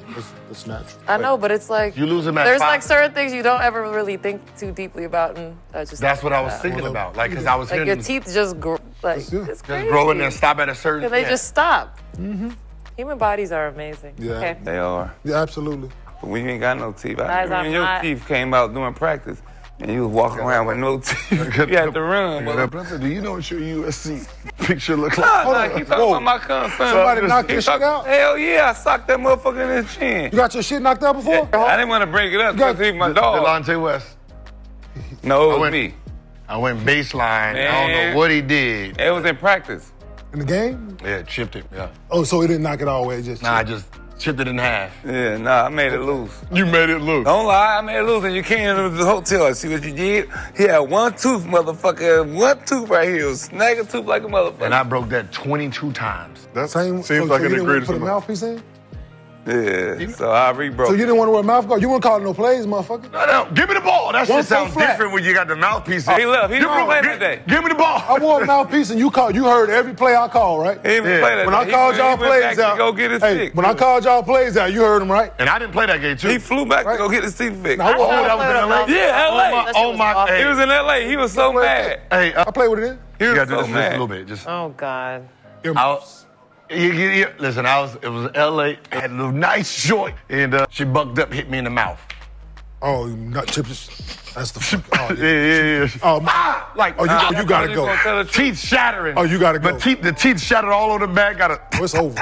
it's natural. I know, but it's like... You lose them at There's 5. like certain things you don't ever really think too deeply about, and I just... That's what I was thinking about. Like, because I was Like hearing... your teeth just grow... Like, it's Just crazy. growing and stop at a certain... And they yeah. just stop. Human bodies are amazing. Yeah. Okay. They are. Yeah, absolutely. But we ain't got no teeth. Guys, I'm Your not- teeth came out during practice, and you was walking around with no teeth. You had to run. Brother, do you know what your USC picture looks like? Nah, keep talking about my concern. Somebody knocked your shit out? Hell yeah, I socked that motherfucker in his chin. You got your shit knocked out before? I didn't want to break it up because he's my dog. Delonte West. No, it was me. I went baseline. I don't Man. know what he did. It was in practice. In the game? Yeah, chipped it. Yeah. Oh, so he didn't knock it all the way, just... Nah, I just chipped it in half. Yeah, nah, I made it loose. You made it loose. Don't lie, I made it loose, and you came into the hotel. I see what you did. He had one tooth, motherfucker. One tooth right here. Was snagging tooth like a motherfucker. And I broke that 22 times. That seems like you an didn't want to egregious put a amount. mouthpiece in? Yeah, so I rebroke. So you didn't want to wear a mouth guard? You weren't calling no plays, motherfucker? No, give me the ball. That One shit sounds foot flat. different when you got the mouthpiece in. He left. He didn't Give me- play gi- that day. Give me the ball. I wore a mouthpiece and you heard every play I called, right? He didn't play that When day. I called y'all He went back plays to out, go get his stick. when I called y'all plays out, you heard them, right? And I didn't play that game, too. He flew back to go get his teeth fixed. Now, Oh, that was in LA? Yeah, LA. Oh, my. He was in LA. He was so mad. Hey, I played with it in. He you was got to do so this just a mad. little bit. Just. Oh, God. Listen, it was LA. I had a little nice joint, and she bucked up, hit me in the mouth. Oh, nut chips. That's the fuck. Oh, Yeah. Oh, you gotta go. Teeth shattering. Oh, you gotta go. The teeth shattered all over the back. Oh, it's over.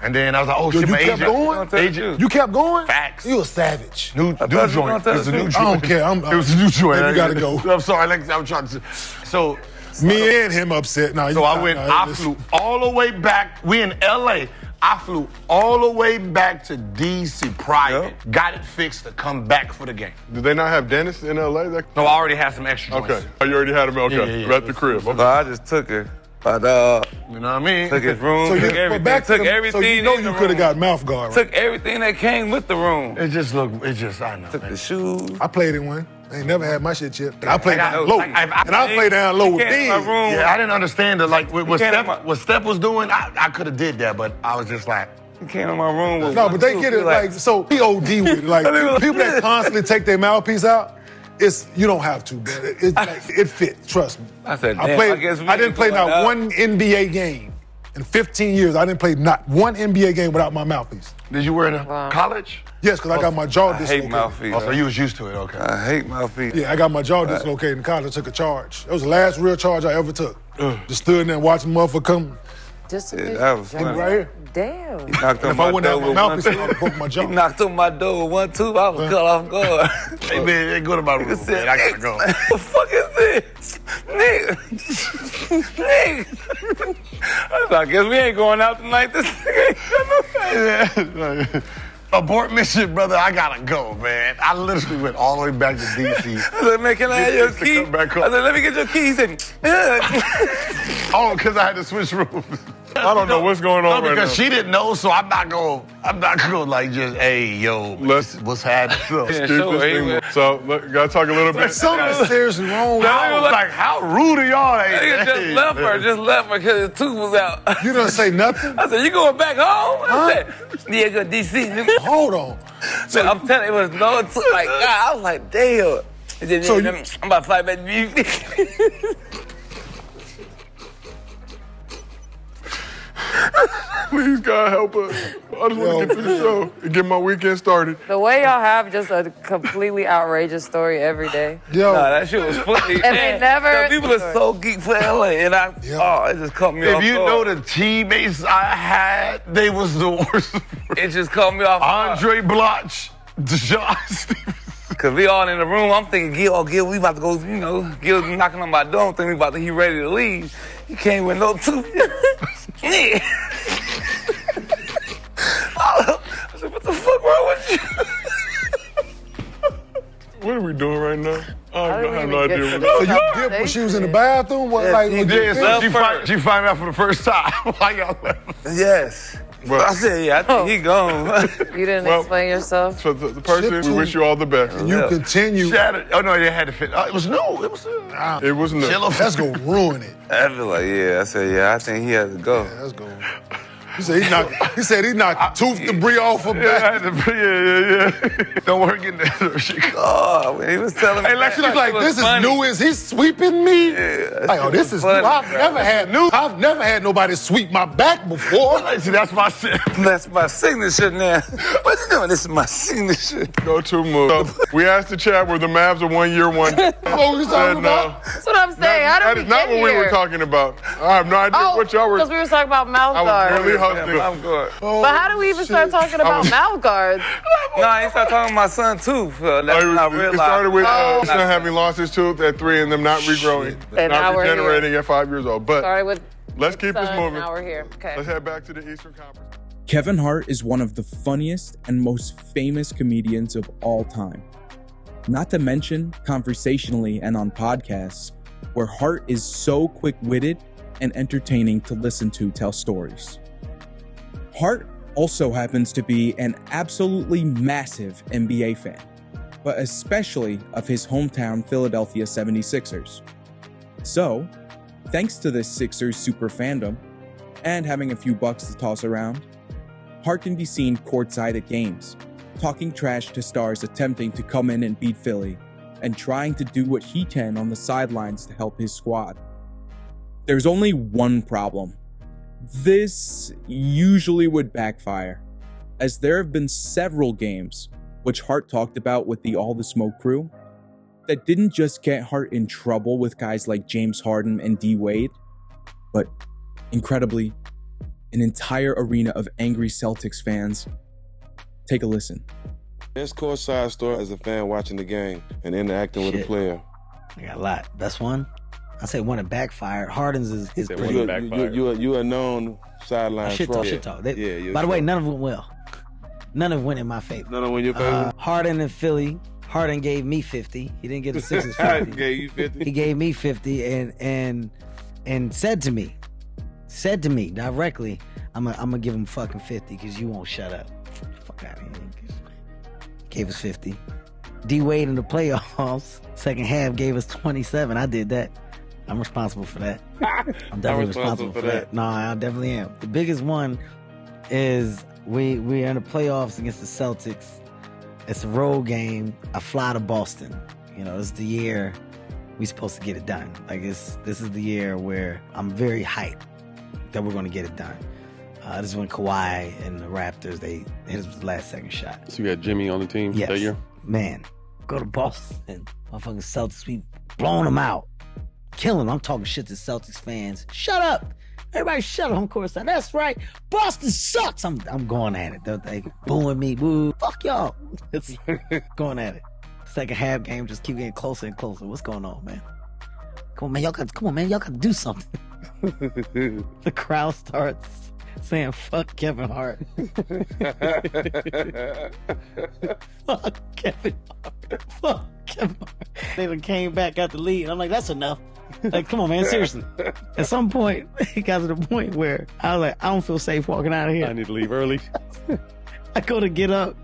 And then I was like, oh, Yo, shit, you my kept agent. going? You kept going? Facts. You a savage. New joint. It was a new joint. I don't care. It was a new joint. You gotta go. I'm sorry. I'm trying to. So. Me and him upset. Nah, So I flew all the way back. We in LA. I flew all the way back to DC prior. Got it fixed to come back for the game. Did they not have Dennis in LA? No, I already had some extra joints. Okay. Oh, you already had him? Okay. Yeah. At the crib. Okay. So I just took it. But, you know what I mean? Took his room, took everything. So you know you could have got mouth guard, right? Took everything that came with the room. I know. Took the shoes. I played in one. I ain't never had my shit chipped. And I played I- down low. I- And I played down low with came in my these. room. Yeah, I didn't understand it. Like what came in Steph was doing, I could have did that, but I was just like, He came in my room with No, one but they tooth. get He it like, so he OD with it. Like, I mean, people that constantly take their mouthpiece out, You don't have to, but it fit. Trust me. I said, damn, I didn't play not one NBA game in 15 years. I didn't play not one NBA game without my mouthpiece. Did you wear it in college? Yes, because I got my jaw dislocated. I hate mouthpiece. Oh, so you was used to it, okay. I hate mouthpiece. Yeah, I got my jaw dislocated in college. I took a charge. That was the last real charge I ever took. Just stood in there and watched the motherfucker come. That was funny. Right here. Damn. He knocked on If my I wouldn't door have with my one mouthpiece, I tooth. would have broke my jaw. He knocked on my door with 1 tooth. I was cut off guard. Hey, man, go to my room, man. I gotta go. What the fuck is this? Nigga. I guess we ain't going out tonight. This nigga ain't Abort mission, brother. I gotta go, man. I literally went all the way back to DC. I said, man, can I have your key? I said, let me get your key. He said, oh, because I had to switch rooms. I don't know what's going on right now. Because she didn't know, so I'm not going like just, hey, yo, what's happening? So, gotta talk a little bit. Something's seriously wrong. I was like, how rude are y'all? Nigga just left her because his tooth was out. You don't say nothing? I said, you going back home? I said, yeah, go to DC, nigga. Hold on. So I'm telling you, it was no tooth. Like, God, I was like, damn. And then, I'm about to fly back to Bibby. Please, God, help us. I just want to get to the show and get my weekend started. The way y'all have just a completely outrageous story every day. Yo. Nah, that shit was funny. And they never... People are so geek for LA, and it just caught me off guard. If you know the teammates I had, they was the worst. It just caught me off guard. Andre Bloch, Deshaun Stevens. Cause we all in the room, I'm thinking, Gil, we about to go, Gil knocking on my door, I'm thinking he ready to leave. He came with no tooth. I said, what the fuck wrong with you? What are we doing right now? I have no idea. So you dipped when she was in the bathroom? What, She found out for the first time. Why y'all left? Yes. Well, I said, I think he gone. You didn't explain yourself? So the person, we wish you all the best. And you continue. Oh, no, they had to fit. It was new. It was new. That's going to ruin it. I feel like, I said, I think he has to go. Yeah, that's going to... He said he knocked tooth debris off her back. Yeah. Don't work in there. Oh, he was telling me. She's like, this is new. Is he sweeping me? Yeah, this is funny, new. I've never had nobody sweep my back before. See, that's my signature now. What you doing? This is my signature. Go to move. So, we asked the chat were the Mavs a 1 year wonder. What were you talking about? That's what I'm saying. That is not what we were talking about. I have no idea what y'all were. Because we were talking about mouth guards. I'm good. But how do we even start talking about mouth guards? No, I started talking about my son too. It started with his son having lost his tooth at 3 and them not regrowing, not regenerating at 5 years old. But let's keep this moving. Now we're here. Okay. Let's head back to the Eastern Conference. Kevin Hart is one of the funniest and most famous comedians of all time. Not to mention conversationally and on podcasts, where Hart is so quick-witted and entertaining to listen to tell stories. Hart also happens to be an absolutely massive NBA fan, but especially of his hometown Philadelphia 76ers. So, thanks to this Sixers super fandom, and having a few bucks to toss around, Hart can be seen courtside at games, talking trash to stars attempting to come in and beat Philly, and trying to do what he can on the sidelines to help his squad. There's only one problem. This usually would backfire, as there have been several games, which Hart talked about with the All the Smoke crew, that didn't just get Hart in trouble with guys like James Harden and D. Wade, but incredibly, an entire arena of angry Celtics fans. Take a listen. Best courtside story as a fan watching the game and interacting with a player. I got a lot. Best one? I say one that backfired. Harden's is pretty. You a known sideline troll. Shit talk. By the way, none of them went well. None of them went in my favor. None of them went in your favor? Harden in Philly. Harden gave me 50. He didn't get the Sixers 50. Gave you 50? He gave me 50 and said to me directly, I'm gonna give him fucking 50 because you won't shut up. Fuck out of here. Gave us 50. D. Wade in the playoffs, second half gave us 27. I did that. I'm responsible for that. I'm definitely responsible for that. No, I definitely am. The biggest one is we're in the playoffs against the Celtics. It's a road game. I fly to Boston. You know, this is the year we supposed to get it done. Like, this is the year where I'm very hyped that we're going to get it done. This is when Kawhi and the Raptors, they hit his last second shot. So you had Jimmy on the team that year? Man, go to Boston. Motherfucking Celtics, we blowing them out. Killing them. I'm talking shit to Celtics fans. Shut up. Everybody shut up on courtside. That's right. Boston sucks. I'm going at it. They booing me. Boo. Fuck y'all. It's going at it. Second half game just keep getting closer and closer. What's going on, man? Come on, man. Y'all got to do something. The crowd starts saying, fuck Kevin Hart. Fuck Kevin Hart. Fuck Kevin Hart. They done came back, got the lead. I'm like, that's enough. Like, come on, man, seriously. At some point, it got to the point where I was like, I don't feel safe walking out of here. I need to leave early. I go to get up.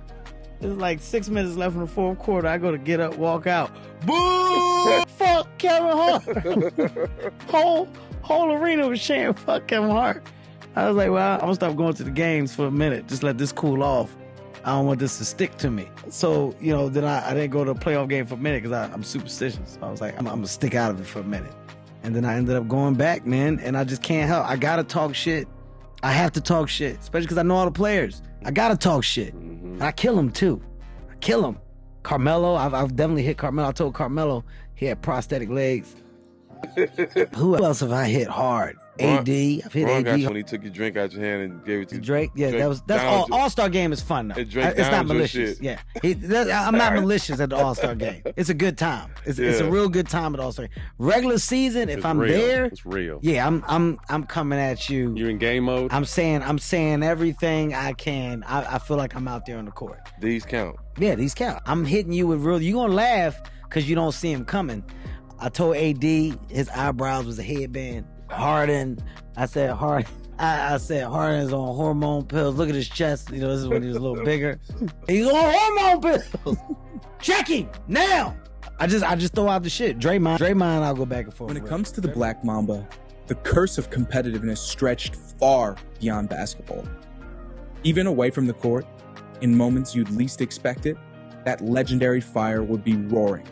There's like 6 minutes left in the fourth quarter. I go to get up, walk out. Boo! Fuck Kevin Hart. Whole arena was chanting, fuck Kevin Hart. I was like, well, I'm going to stop going to the games for a minute. Just let this cool off. I don't want this to stick to me. So, you know, then I didn't go to a playoff game for a minute because I'm superstitious. So I was like, I'm going to stick out of it for a minute. And then I ended up going back, man, and I just can't help. I got to talk shit. I have to talk shit, especially because I know all the players. I got to talk shit. And I kill him, too. I kill him. Carmelo, I've definitely hit Carmelo. I told Carmelo he had prosthetic legs. Who else have I hit hard? AD. I've hit AD. Got you when he took your drink out your hand and gave it to Drake. Yeah, that's all-star game is fun though. It's not malicious. Yeah, I'm not malicious at the all-star game. It's a good time. It's a real good time at all-star. Regular season, if I'm there, it's real. Yeah, I'm coming at you. You're in game mode. I'm saying everything I can. I feel like I'm out there on the court. These count. Yeah, these count. I'm hitting you with real. You gonna laugh because you don't see him coming. I told AD his eyebrows was a headband. Harden, I said Harden's on hormone pills. Look at his chest. You know, this is when he was a little bigger. He's on hormone pills. Check him now. I just throw out the shit. Draymond, I'll go back and forth. When it comes to the Black Mamba, the curse of competitiveness stretched far beyond basketball. Even away from the court, in moments you'd least expect it, that legendary fire would be roaring.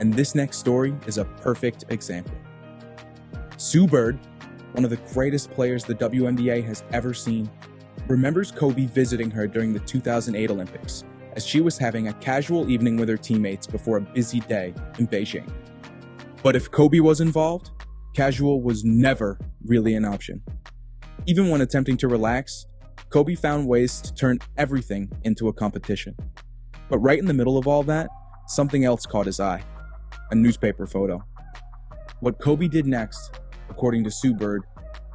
And this next story is a perfect example. Sue Bird, one of the greatest players the WNBA has ever seen, remembers Kobe visiting her during the 2008 Olympics as she was having a casual evening with her teammates before a busy day in Beijing. But if Kobe was involved, casual was never really an option. Even when attempting to relax, Kobe found ways to turn everything into a competition. But right in the middle of all that, something else caught his eye. A newspaper photo. What Kobe did next, according to Sue Bird,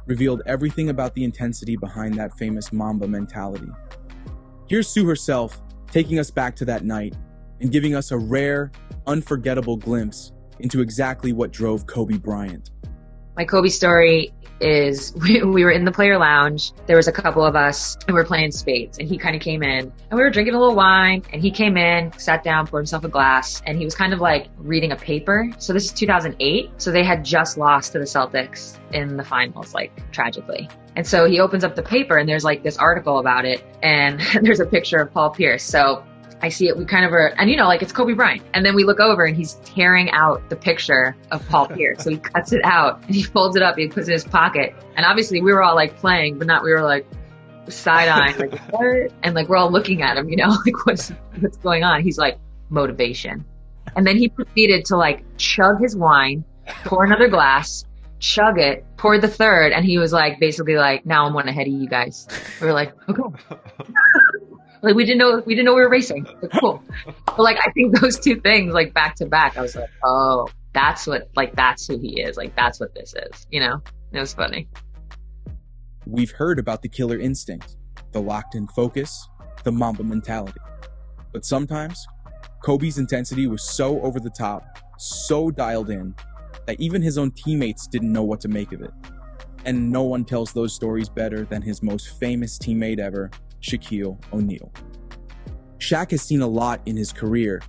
revealed everything about the intensity behind that famous Mamba mentality. Here's Sue herself taking us back to that night and giving us a rare, unforgettable glimpse into exactly what drove Kobe Bryant. My Kobe story is we were in the player lounge. There was a couple of us and we were playing spades, and he kind of came in and we were drinking a little wine, and he came in, sat down, poured himself a glass, and he was kind of like reading a paper. So this is 2008. So they had just lost to the Celtics in the finals, like tragically. And so he opens up the paper and there's like this article about it, and there's a picture of Paul Pierce. So I see it, we kind of are, and you know, like it's Kobe Bryant. And then we look over and he's tearing out the picture of Paul Pierce. So he cuts it out and he folds it up, he puts it in his pocket. And obviously we were all like playing, but not, we were like side-eyeing, like what? And like we're all looking at him, you know, like what's going on? He's like, motivation. And then he proceeded to like chug his wine, pour another glass, chug it, poured the third, and he was like, basically like, now I'm one ahead of you guys. We were like, okay. Like we didn't know we were racing. Like, cool. But like I think those two things like back to back, I was like, oh, that's who he is. Like that's what this is, you know? It was funny. We've heard about the killer instinct, the locked in focus, the Mamba mentality. But sometimes Kobe's intensity was so over the top, so dialed in, that even his own teammates didn't know what to make of it. And no one tells those stories better than his most famous teammate ever, Shaquille O'Neal. Shaq has seen a lot in his career,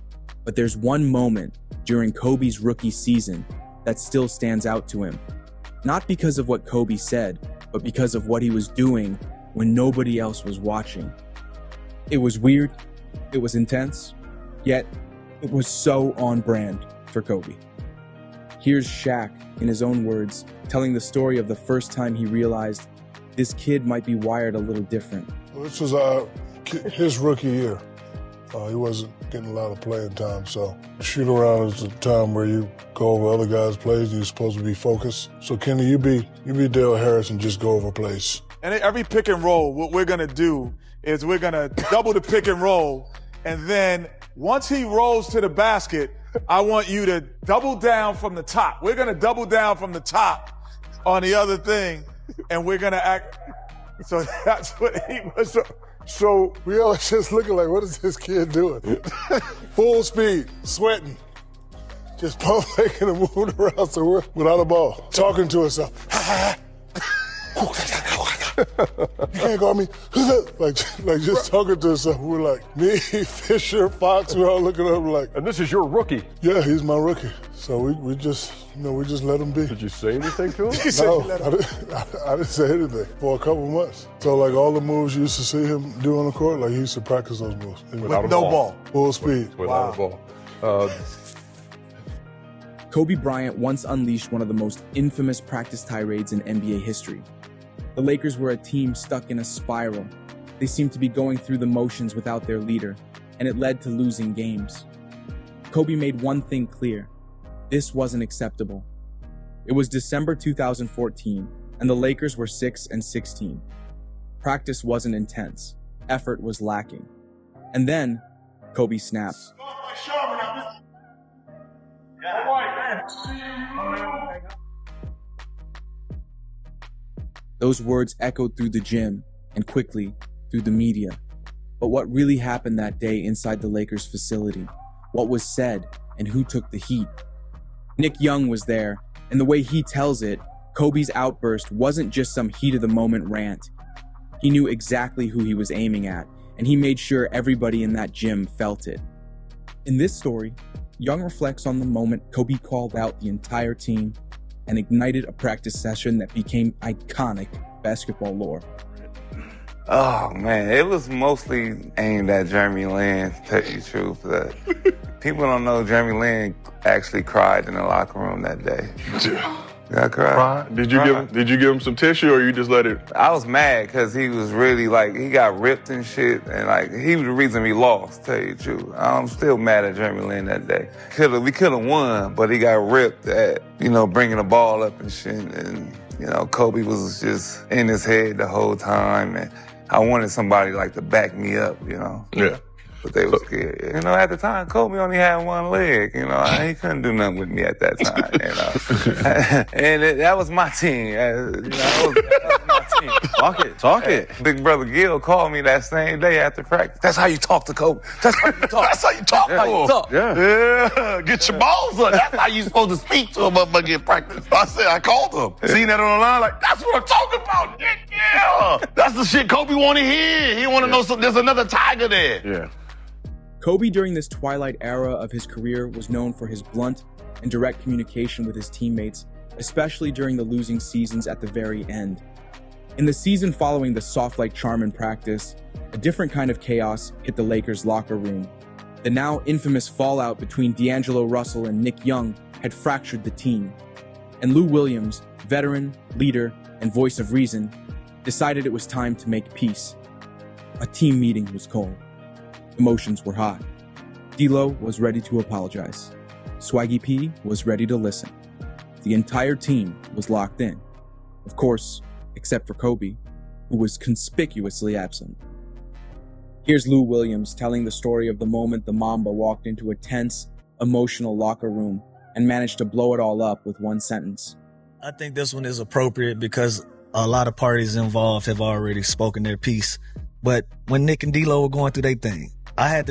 but there's one moment during Kobe's rookie season that still stands out to him. Not because of what Kobe said, but because of what he was doing when nobody else was watching. It was weird, it was intense, yet It was so on brand for Kobe. Here's Shaq, in his own words, telling the story of the first time he realized this kid might be wired a little different. This was his rookie year. He wasn't getting a lot of playing time, so shoot around is the time where you go over other guys' plays and you're supposed to be focused. So Kenny, you be Dale Harris and just go over plays. And every pick and roll, what we're gonna do is we're gonna double the pick and roll, and then once he rolls to the basket, I want you to double down from the top. We're gonna double down from the top on the other thing, and we're gonna act. So that's what he was. So we all just looking like, what is this kid doing? Full speed, sweating, just pump faking and moving around so we're without a ball, talking to himself. You can't guard me. like just talking to himself. We're like, me, Fisher, Fox, we're all looking at him like. And this is your rookie. Yeah, he's my rookie. So we just let him be. Did you say anything to him? No, I didn't say anything for a couple months. So like all the moves you used to see him do on the court, like he used to practice those moves. Without no ball. Full speed. Without a ball. Kobe Bryant once unleashed one of the most infamous practice tirades in NBA history. The Lakers were a team stuck in a spiral. They seemed to be going through the motions without their leader, and it led to losing games. Kobe made one thing clear. This wasn't acceptable. It was December 2014, and the Lakers were 6-16. Practice wasn't intense. Effort was lacking. And then, Kobe snapped. Those words echoed through the gym and quickly through the media. But what really happened that day inside the Lakers facility? What was said and who took the heat? Nick Young was there, and the way he tells it, Kobe's outburst wasn't just some heat-of-the-moment rant. He knew exactly who he was aiming at, and he made sure everybody in that gym felt it. In this story, Young reflects on the moment Kobe called out the entire team and ignited a practice session that became iconic basketball lore. Oh man, it was mostly aimed at Jeremy Lin, to tell you the truth. People don't know Jeremy Lin actually cried in the locker room that day. I cried. Did you give him some tissue or you just let it? I was mad because he was really he got ripped and shit, and he was the reason we lost, to tell you the truth. I'm still mad at Jeremy Lin that day. We could have won, but he got ripped at, bringing the ball up and shit, and, Kobe was just in his head the whole time, and I wanted somebody to back me up, Yeah. But they was scared. At the time, Kobe only had one leg. He couldn't do nothing with me at that time. And that was my team. That was my team. Talk it. Big brother Gil called me that same day after practice. That's how you talk to Kobe. That's how you talk. That's how you talk. Yeah. Get your balls up. That's how you supposed to speak to a motherfucker in practice. I called him. Seen that on the line, that's what I'm talking about. Yeah. That's the shit Kobe want to hear. He want to know there's another Tiger there. Yeah. Kobe during this twilight era of his career was known for his blunt and direct communication with his teammates, especially during the losing seasons at the very end. In the season following the soft-like charm in practice, a different kind of chaos hit the Lakers' locker room. The now infamous fallout between D'Angelo Russell and Nick Young had fractured the team. And Lou Williams, veteran, leader, and voice of reason, decided it was time to make peace. A team meeting was called. Emotions were high. D'Lo was ready to apologize. Swaggy P was ready to listen. The entire team was locked in. Of course, except for Kobe, who was conspicuously absent. Here's Lou Williams telling the story of the moment the Mamba walked into a tense, emotional locker room and managed to blow it all up with one sentence. I think this one is appropriate because a lot of parties involved have already spoken their piece. But when Nick and D'Lo were going through their thing, I had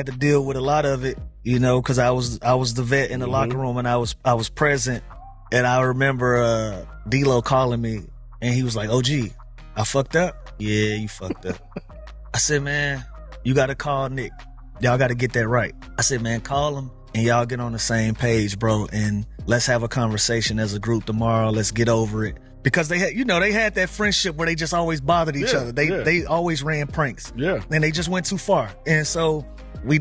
to deal with a lot of it, because I was the vet in the locker room and I was present. And I remember D'Lo calling me and he was like, "OG, I fucked up." "Yeah, you fucked up." I said, "Man, you got to call Nick. Y'all got to get that right." I said, "Man, call him and y'all get on the same page, bro. And let's have a conversation as a group tomorrow. Let's get over it." Because they had that friendship where they just always bothered each other. They always ran pranks. Yeah. And they just went too far. And so we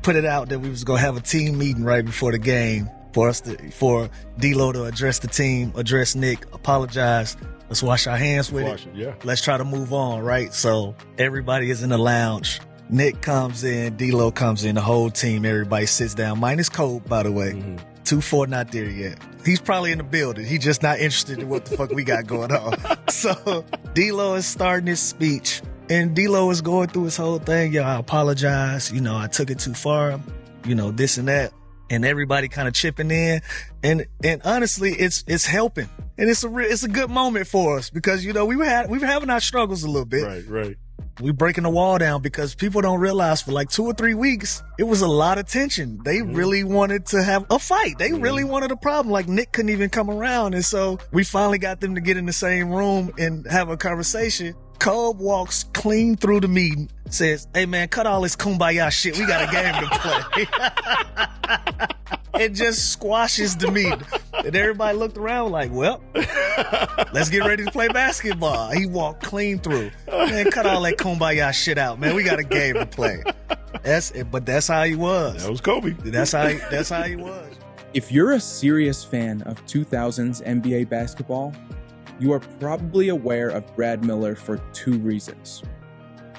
put it out that we was gonna have a team meeting right before the game for D-Lo to address the team, address Nick, apologize. Let's wash our hands with it. Yeah. Let's try to move on, right? So everybody is in the lounge. Nick comes in, D-Lo comes in, the whole team, everybody sits down, minus Cole, by the way. 2-4 not there yet. He's probably in the building. He's just not interested in what the fuck we got going on. So D-Lo is starting his speech, and D-Lo is going through his whole thing. Yo, I apologize. You know, I took it too far. You know, this and that. And everybody kind of chipping in. And honestly, it's helping. And it's a good moment for us because, you know, we were having our struggles a little bit. Right. We breaking the wall down because people don't realize for like 2 or 3 weeks, it was a lot of tension. They really wanted to have a fight. They really wanted a problem. Like Nick couldn't even come around. And so we finally got them to get in the same room and have a conversation. Cole walks clean through the meeting, says, "Hey man, cut all this kumbaya shit. We got a game to play." It just squashes the meeting. And everybody looked around like, well, let's get ready to play basketball. He walked clean through. Man, cut all that kumbaya shit out, man. We got a game to play. But that's how he was. That was Kobe. That's how he was. If you're a serious fan of 2000s NBA basketball, you are probably aware of Brad Miller for 2 reasons.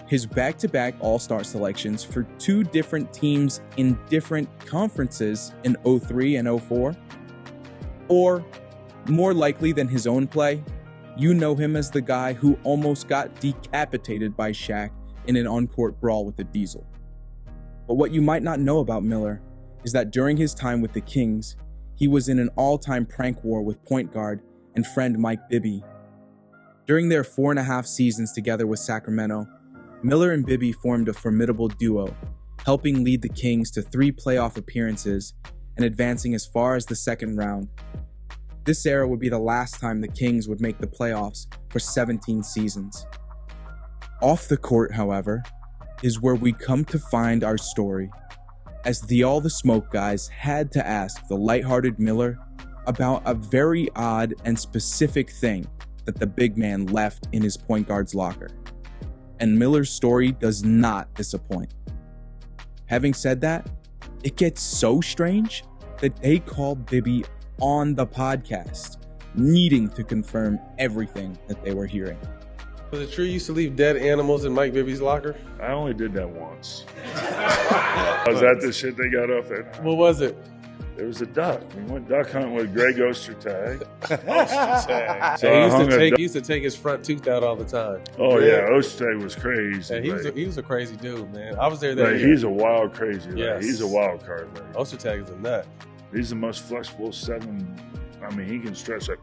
His back-to-back All-Star selections for 2 different teams in different conferences in 03 and 04. Or, more likely than his own play, you know him as the guy who almost got decapitated by Shaq in an on-court brawl with the Diesel. But what you might not know about Miller is that during his time with the Kings, he was in an all-time prank war with point guard and friend Mike Bibby. During their 4.5 seasons together with Sacramento, Miller and Bibby formed a formidable duo, helping lead the Kings to 3 playoff appearances and advancing as far as the second round. This era would be the last time the Kings would make the playoffs for 17 seasons. Off the court, however, is where we come to find our story, as the All the Smoke guys had to ask the lighthearted Miller about a very odd and specific thing that the big man left in his point guard's locker. And Miller's story does not disappoint. Having said that, it gets so strange that they called Bibby on the podcast, needing to confirm everything that they were hearing. Was it true you used to leave dead animals in Mike Bibby's locker? I only did that once. Was that the shit they got off there? What was it? It was a duck. We went duck hunting with Greg Ostertag. So he used to take his front tooth out all the time. Oh yeah, Ostertag was crazy. Yeah, he was a crazy dude, man. I was there that year. He's a wild crazy. Yes. He's a wild card. Like. Ostertag is a nut. He's the most flexible 7. I mean, he can stretch like.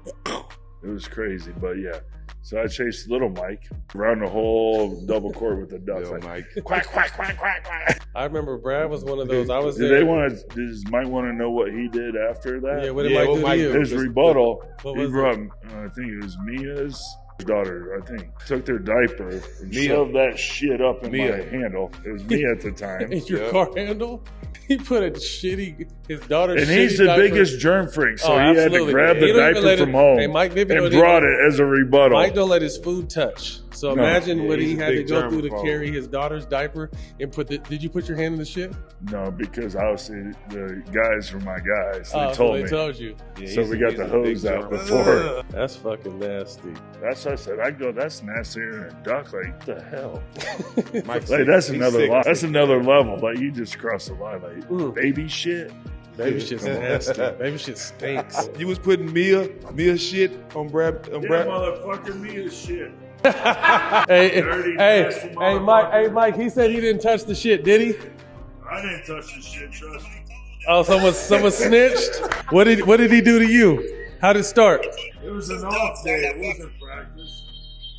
It was crazy, but yeah. So I chased little Mike around the whole double court with the ducks. Like, Mike. Quack, quack, quack, quack, quack. I remember Brad was one of those. I was there. Does Mike want to know what he did after that? Yeah, what did Mike do to you? His rebuttal, he brought, I think it was Mia's daughter, I think. Took their diaper and shoved that shit up in my handle. It was Mia at the time. In your car handle? He put his daughter's and he's the diaper. biggest germ freak, so he had to grab the diaper from home and brought it as a rebuttal. Mike don't let his food touch. So imagine what he had to go through to carry his daughter's diaper and did you put your hand in the shit? No, because obviously the guys were my guys. They told me. They told you. Yeah, so we got the hose out before. That's fucking nasty. That's what I said. I go, that's nastier than a duck. Like, what the hell? Like, that's another line. That's another level. Like, you just crossed the line. Like, baby shit. Baby shit's nasty. Baby shit stinks. You was putting Mia shit on Brad. Motherfucker, Mia shit. Hey, Mike. He said he didn't touch the shit, did he? I didn't touch the shit. Trust me. Oh, someone snitched. What did he do to you? How did it start? It was an off day. It wasn't practice.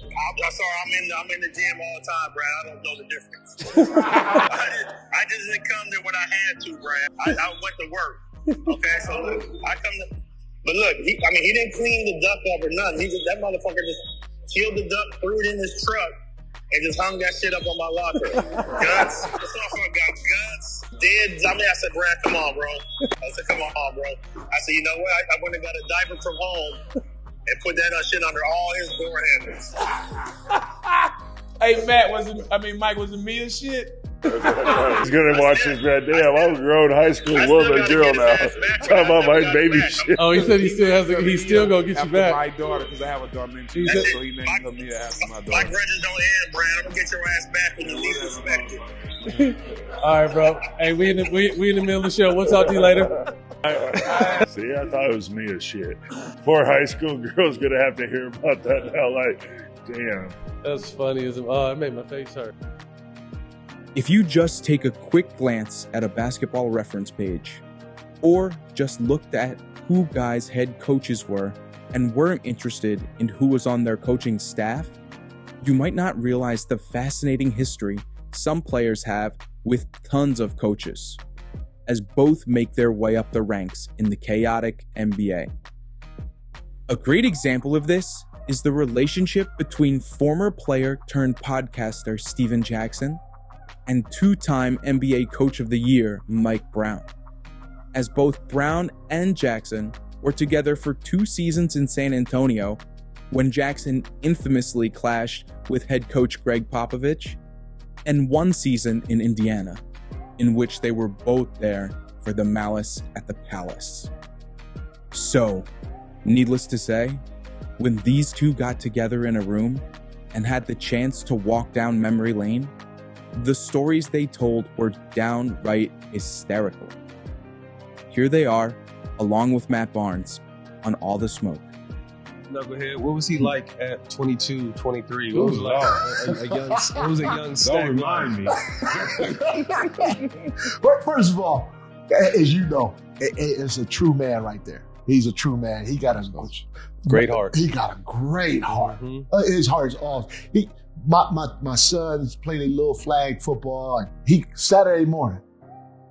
I'm sorry, I'm in the gym all the time, Brad. I don't know the difference. I just didn't come there when I had to, Brad. I went to work. Okay, so look, but look, he didn't clean the duck up or nothing. That motherfucker just killed the duck, threw it in his truck, and just hung that shit up on my locker. Guts. This motherfucker got guts, dead. I said, Brad, come on, bro. I said, come on, bro. I said, you know what? I went and got a diaper from home and put that shit under all his door handles. Hey, Mike, was it Mia shit? He's gonna watch this right. Damn, I'm a grown high school woman, girl now. Talking about my baby shit. Oh, he said he still has. He's still gonna get you back. My daughter, because I have a daughter named Gina, so he named her me after my daughter. My grudges don't end, Brad. I'm gonna get your ass back when the least expected. All right, bro. Hey, we in the middle of the show. We'll talk to you later. See, I thought it was me as shit. Poor high school girl's gonna have to hear about that now. Like, damn. That's funny as it made my face hurt. If you just take a quick glance at a basketball reference page, or just looked at who guys' head coaches were and weren't interested in who was on their coaching staff, you might not realize the fascinating history some players have with tons of coaches, as both make their way up the ranks in the chaotic NBA. A great example of this is the relationship between former player turned podcaster Steven Jackson and two-time NBA Coach of the Year Mike Brown, as both Brown and Jackson were together for 2 seasons in San Antonio when Jackson infamously clashed with head coach Greg Popovich, and 1 season in Indiana, in which they were both there for the Malice at the Palace. So, needless to say, when these two got together in a room and had the chance to walk down memory lane, the stories they told were downright hysterical. Here they are, along with Matt Barnes, on All the Smoke. Knucklehead, what was he like at 22, 23? What was a young Stack? Don't remind me. But first of all, as you know, it's a true man right there. He's a true man. He got a great heart. He got a great heart. Mm-hmm. His heart is awesome. My son's playing a little flag football. Saturday morning,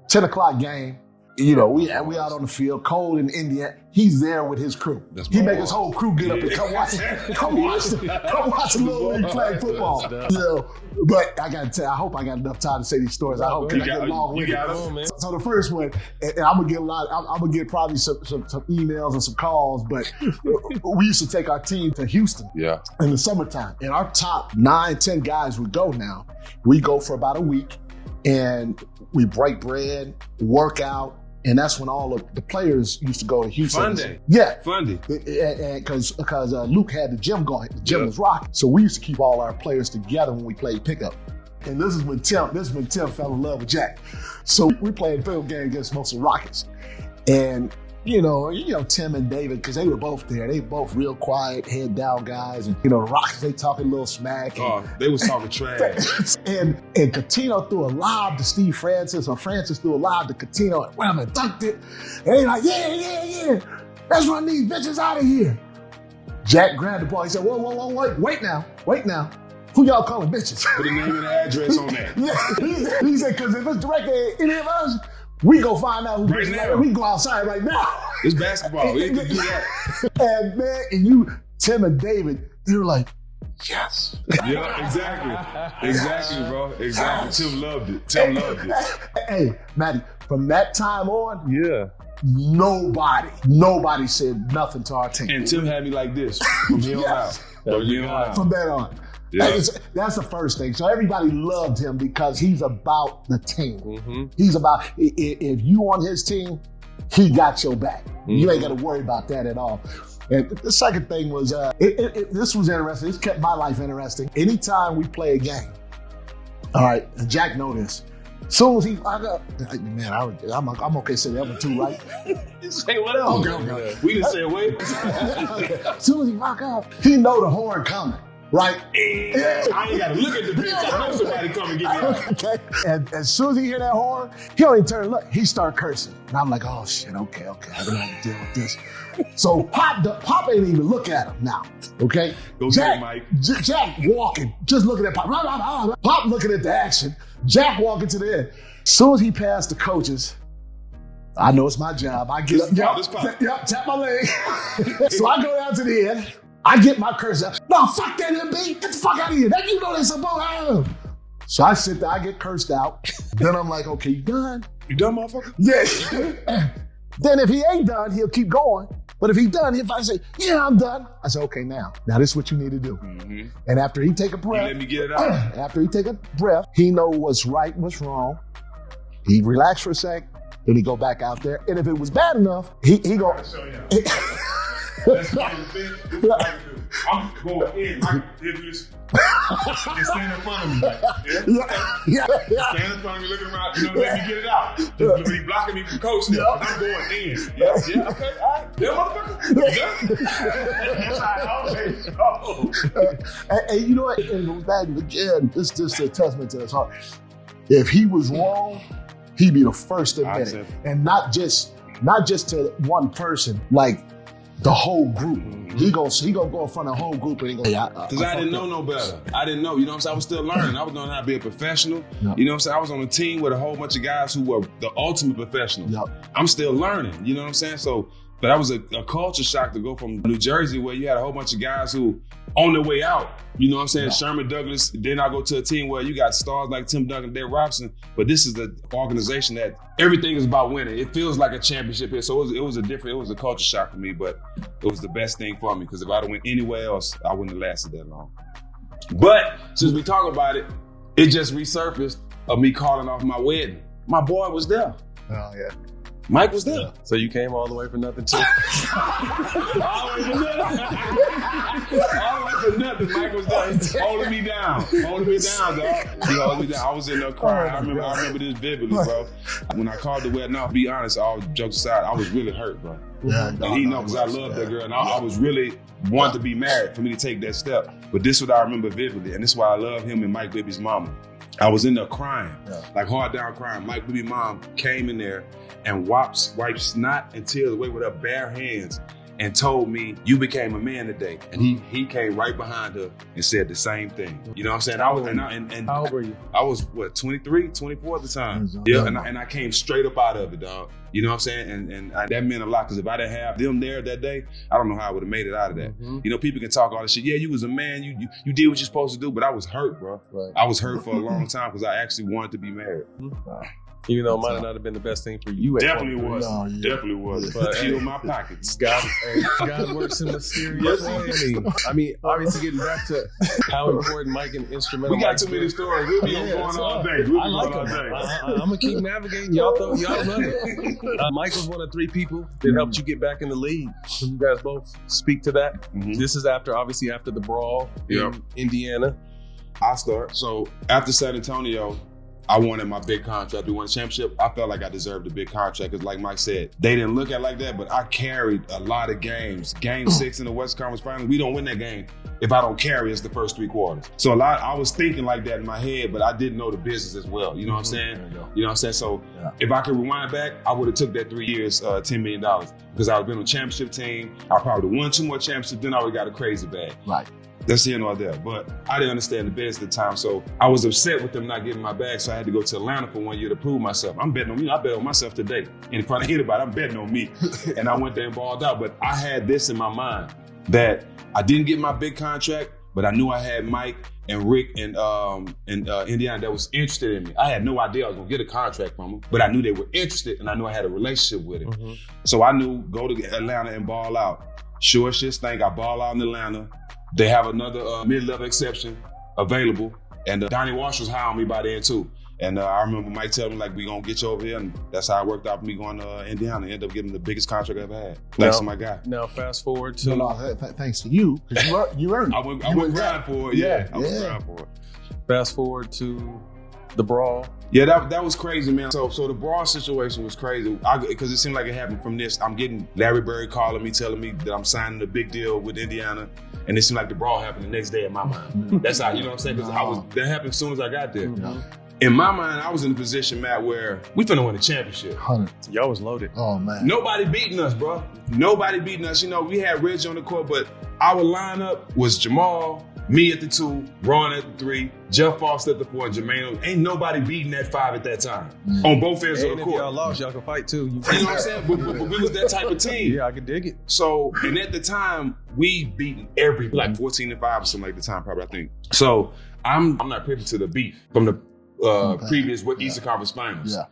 10 o'clock game. You know, we out on the field, cold in India. He's there with his crew. He make his whole crew get up and come watch the little league flag football. You know, but I gotta tell you, I hope I got enough time to say these stories. I hope I get long with it. So the first one, and I'm gonna get probably some emails and some calls, but we used to take our team to Houston in the summertime. And our top 9, 10 guys would go now. We go for about a week and we break bread, work out. And that's when all of the players used to go to Houston. Fun day. Yeah. Fun day. Because Luke had the gym going. The gym was rocking. So we used to keep all our players together when we played pickup. And this is when Tim fell in love with Jack. So we played pickup game against most of the Rockets. And you know, Tim and David, because they were both there. They both real quiet, head down guys. And, the Rockets, they talking a little smack. They was talking trash. and Coutinho threw a lob to Steve Francis, or Francis threw a lob to Coutinho, and Wham dunked it. And they like, yeah. Let's run these bitches out of here. Jack grabbed the ball. He said, whoa, wait now. Who y'all calling bitches? Put a name and address on that. Yeah. He said, because if it's directed at any of us, we go find out who right now. We go outside right now. It's basketball. We can do that. And man, Tim and David, they were like, yes. Yeah, exactly, bro. Exactly. Tim loved it. Hey, Matty, from that time on, nobody said nothing to our team. And Tim had me like this from here on out. From that on. Yeah. That's the first thing. So everybody loved him because he's about the team. Mm-hmm. He's about, if you on his team, he got your back. Mm-hmm. You ain't got to worry about that at all. And the second thing was, this was interesting. This kept my life interesting. Anytime we play a game, all right, and Jack know this. As soon as he lock up, man, I'm okay saying that one too, right? Say what else? Okay. We didn't say wait. Okay. As soon as he lock up, he know the horn coming. Right? I ain't got to look at the bitch. I know somebody come and get me out. Okay. And as soon as he hear that horn, he don't even turn and look. He start cursing. And I'm like, oh, shit, okay. I don't have to deal with this. So Pop ain't even look at him now. Okay? Go Jack, Mike. Jack walking, just looking at Pop. Pop looking at the action. Jack walking to the end. As soon as he passed the coaches, I know it's my job. I get up, tap my leg. So I go down to the end. I get my curse out. No, fuck that MB. Get the fuck out of here. That you know that's about. So I sit there, I get cursed out. Then I'm like, okay, you done? You done, motherfucker? Yeah. Then if he ain't done, he'll keep going. But if I say, yeah, I'm done, I say, okay, now this is what you need to do. Mm-hmm. And after he take a breath, let me get it out. After he take a breath, he know what's right, what's wrong. He relax for a sec, then he go back out there. And if it was bad enough, he go. That's my defense. This is what I can do. I'm going in. I can do this. Just stand in front of me. Yeah. Stand in front of me, looking around. Let me get it out. Just be blocking me from coach now. I'm going in. Yeah. Okay. All right. Yeah, motherfucker. Yeah. That's how I always go. And you know what? And it goes back again. This is just a testament to his heart. If he was wrong, he'd be the first to admit it, and not just to one person. Like. The whole group. Mm-hmm. He gonna go in front of the whole group and he go, because I didn't know no better. I didn't know, you know what I'm saying? I was still learning. I was learning how to be a professional. Yep. You know what I'm saying? I was on a team with a whole bunch of guys who were the ultimate professionals. Yep. I'm still learning, you know what I'm saying? So, but that was a culture shock to go from New Jersey where you had a whole bunch of guys who on their way out, you know what I'm saying? Yep. Sherman Douglas, then I go to a team where you got stars like Tim Duncan, Dave Robinson, but this is the organization that everything is about winning. It feels like a championship here. So it was a culture shock for me, but it was the best thing for me because if I'd have went anywhere else, I wouldn't have lasted that long. But since we talk about it, it just resurfaced of me calling off my wedding. My boy was there. Oh, yeah. Mike was there. So you came all the way for nothing too? All the way for nothing. Mike was there. Holding me down. Holding me down, dog. He held me down. I was in there crying. I remember this vividly, bro. When I called the wedding, now, to be honest, all jokes aside, I was really hurt, bro. Yeah, and he knows because I love that girl. And I was really wanting to be married for me to take that step. But this is what I remember vividly. And this is why I love him and Mike Bibby's mama. I was in there crying, like hard down crying. Mike Bibby's mom came in there and wiped snot and tears away with her bare hands and told me, you became a man today. And he came right behind her and said the same thing. You know what I'm saying? How old were you? I was, 23, 24 at the time. Yeah, and I came straight up out of it, dog. You know what I'm saying? And that meant a lot because if I didn't have them there that day, I don't know how I would have made it out of that. Mm-hmm. You know, people can talk all this shit. Yeah, you was a man. You did what you're supposed to do, but I was hurt, bro. Right. I was hurt for a long time because I actually wanted to be married. You know, it might not have been the best thing for you. Definitely was. Definitely was. But filled my pockets. God works in mysterious ways. I mean, obviously, getting back to how important Mike and instrumental. We got too many stories. We'll be going all day. I like them. I'm gonna keep navigating. Y'all run it. Mike was one of 3 people that helped you get back in the league. So you guys both speak to that. Mm-hmm. This is after the brawl in Indiana. I'll start. So after San Antonio, I wanted my big contract. We won a championship. I felt like I deserved a big contract because like Mike said, they didn't look at it like that, but I carried a lot of games. Game 6 in the West Conference Finals, we don't win that game if I don't carry us the first 3 quarters. So I was thinking like that in my head, but I didn't know the business as well. You know what I'm saying? You know what I'm saying? So if I could rewind back, I would have took that 3 years, $10 million because I would have been on a championship team. I probably won 2 more championships, then I would have got a crazy bag. Right. That's here nor there. But I didn't understand the business at the time, so I was upset with them not getting my bag, so I had to go to Atlanta for 1 year to prove myself. I'm betting on me. I bet on myself today. And if I hit anybody, I'm betting on me. And I went there and balled out. But I had this in my mind that I didn't get my big contract, but I knew I had Mike and Rick and Indiana that was interested in me. I had no idea I was going to get a contract from them, but I knew they were interested, and I knew I had a relationship with it. Mm-hmm. So I knew go to Atlanta and ball out. Sure as shit stink, I ball out in Atlanta. They have another mid-level exception available, and Donnie Walsh was high on me by then too. And I remember Mike telling me, like, we gonna get you over here, and that's how it worked out for me going to Indiana. I ended up getting the biggest contract I ever had. Thanks to my guy. Now, fast forward to... thanks to you, because you earned it. I went grind for it, I went grind for it. Fast forward to the brawl. Yeah, that was crazy, man. So the brawl situation was crazy because it seemed like it happened from this. I'm getting Larry Bird calling me, telling me that I'm signing a big deal with Indiana, and it seemed like the brawl happened the next day in my mind. That's how, you know what I'm saying? Because that happened as soon as I got there. Mm-hmm. In my mind, I was in a position, Matt, where we finna win a championship. Y'all was loaded. Oh, man. Nobody beating us, bro. Nobody beating us. You know, we had Reggie on the court, but our lineup was Jamal, me at the 2, Ron at the 3, Jeff Foster at the 4, and Jermaine. Ain't nobody beating that 5 at that time. On both ends of the court. If y'all lost, y'all can fight too. You know what I'm saying? But we was that type of team. Yeah, I can dig it. So, and at the time, we beaten like 14-5 or something like the time, probably, I think. So I'm not privy to the beef from the previous Eastern Conference Finals. Yeah.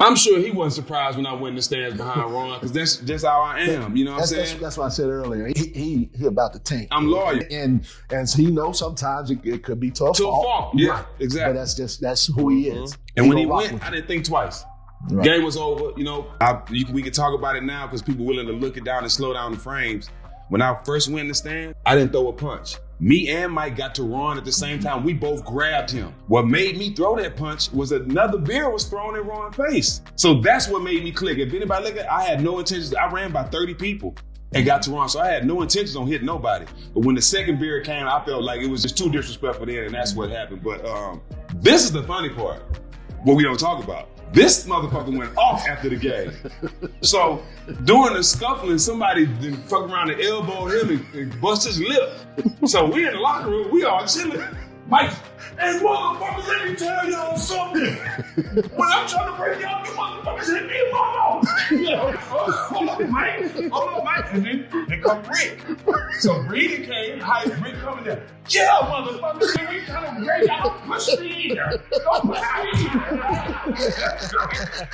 I'm sure he wasn't surprised when I went in the stands behind Ron, because that's just how I am. You know what I'm saying? That's what I said earlier. He about the tank. I'm loyal. And so he knows sometimes it could be to a fault. Yeah, right. exactly. But that's who he is. And when he went, I didn't think twice. Right. Game was over. You know, we can talk about it now because people willing to look it down and slow down the frames. When I first went in the stand, I didn't throw a punch. Me and Mike got to Ron at the same time. We both grabbed him. What made me throw that punch was another beer was thrown in Ron's face. So that's what made me click. If anybody look at it, I had no intentions. I ran by 30 people and got to Ron. So I had no intentions on hitting nobody. But when the second beer came, I felt like it was just too disrespectful then, and that's what happened. But this is the funny part, what we don't talk about. This motherfucker went off after the game. So during the scuffling, somebody fucked around and elbowed him and bust his lip. So we in the locker room, we all chilling. Mike, hey motherfuckers, let me tell y'all something. When I'm trying to break y'all, you motherfuckers hit me in my mouth. Hold on, Mike. And then come Rick. So Reed came, Rick coming there. Yeah, motherfuckers, can we kind of break out? Push me in there. Don't push me in there.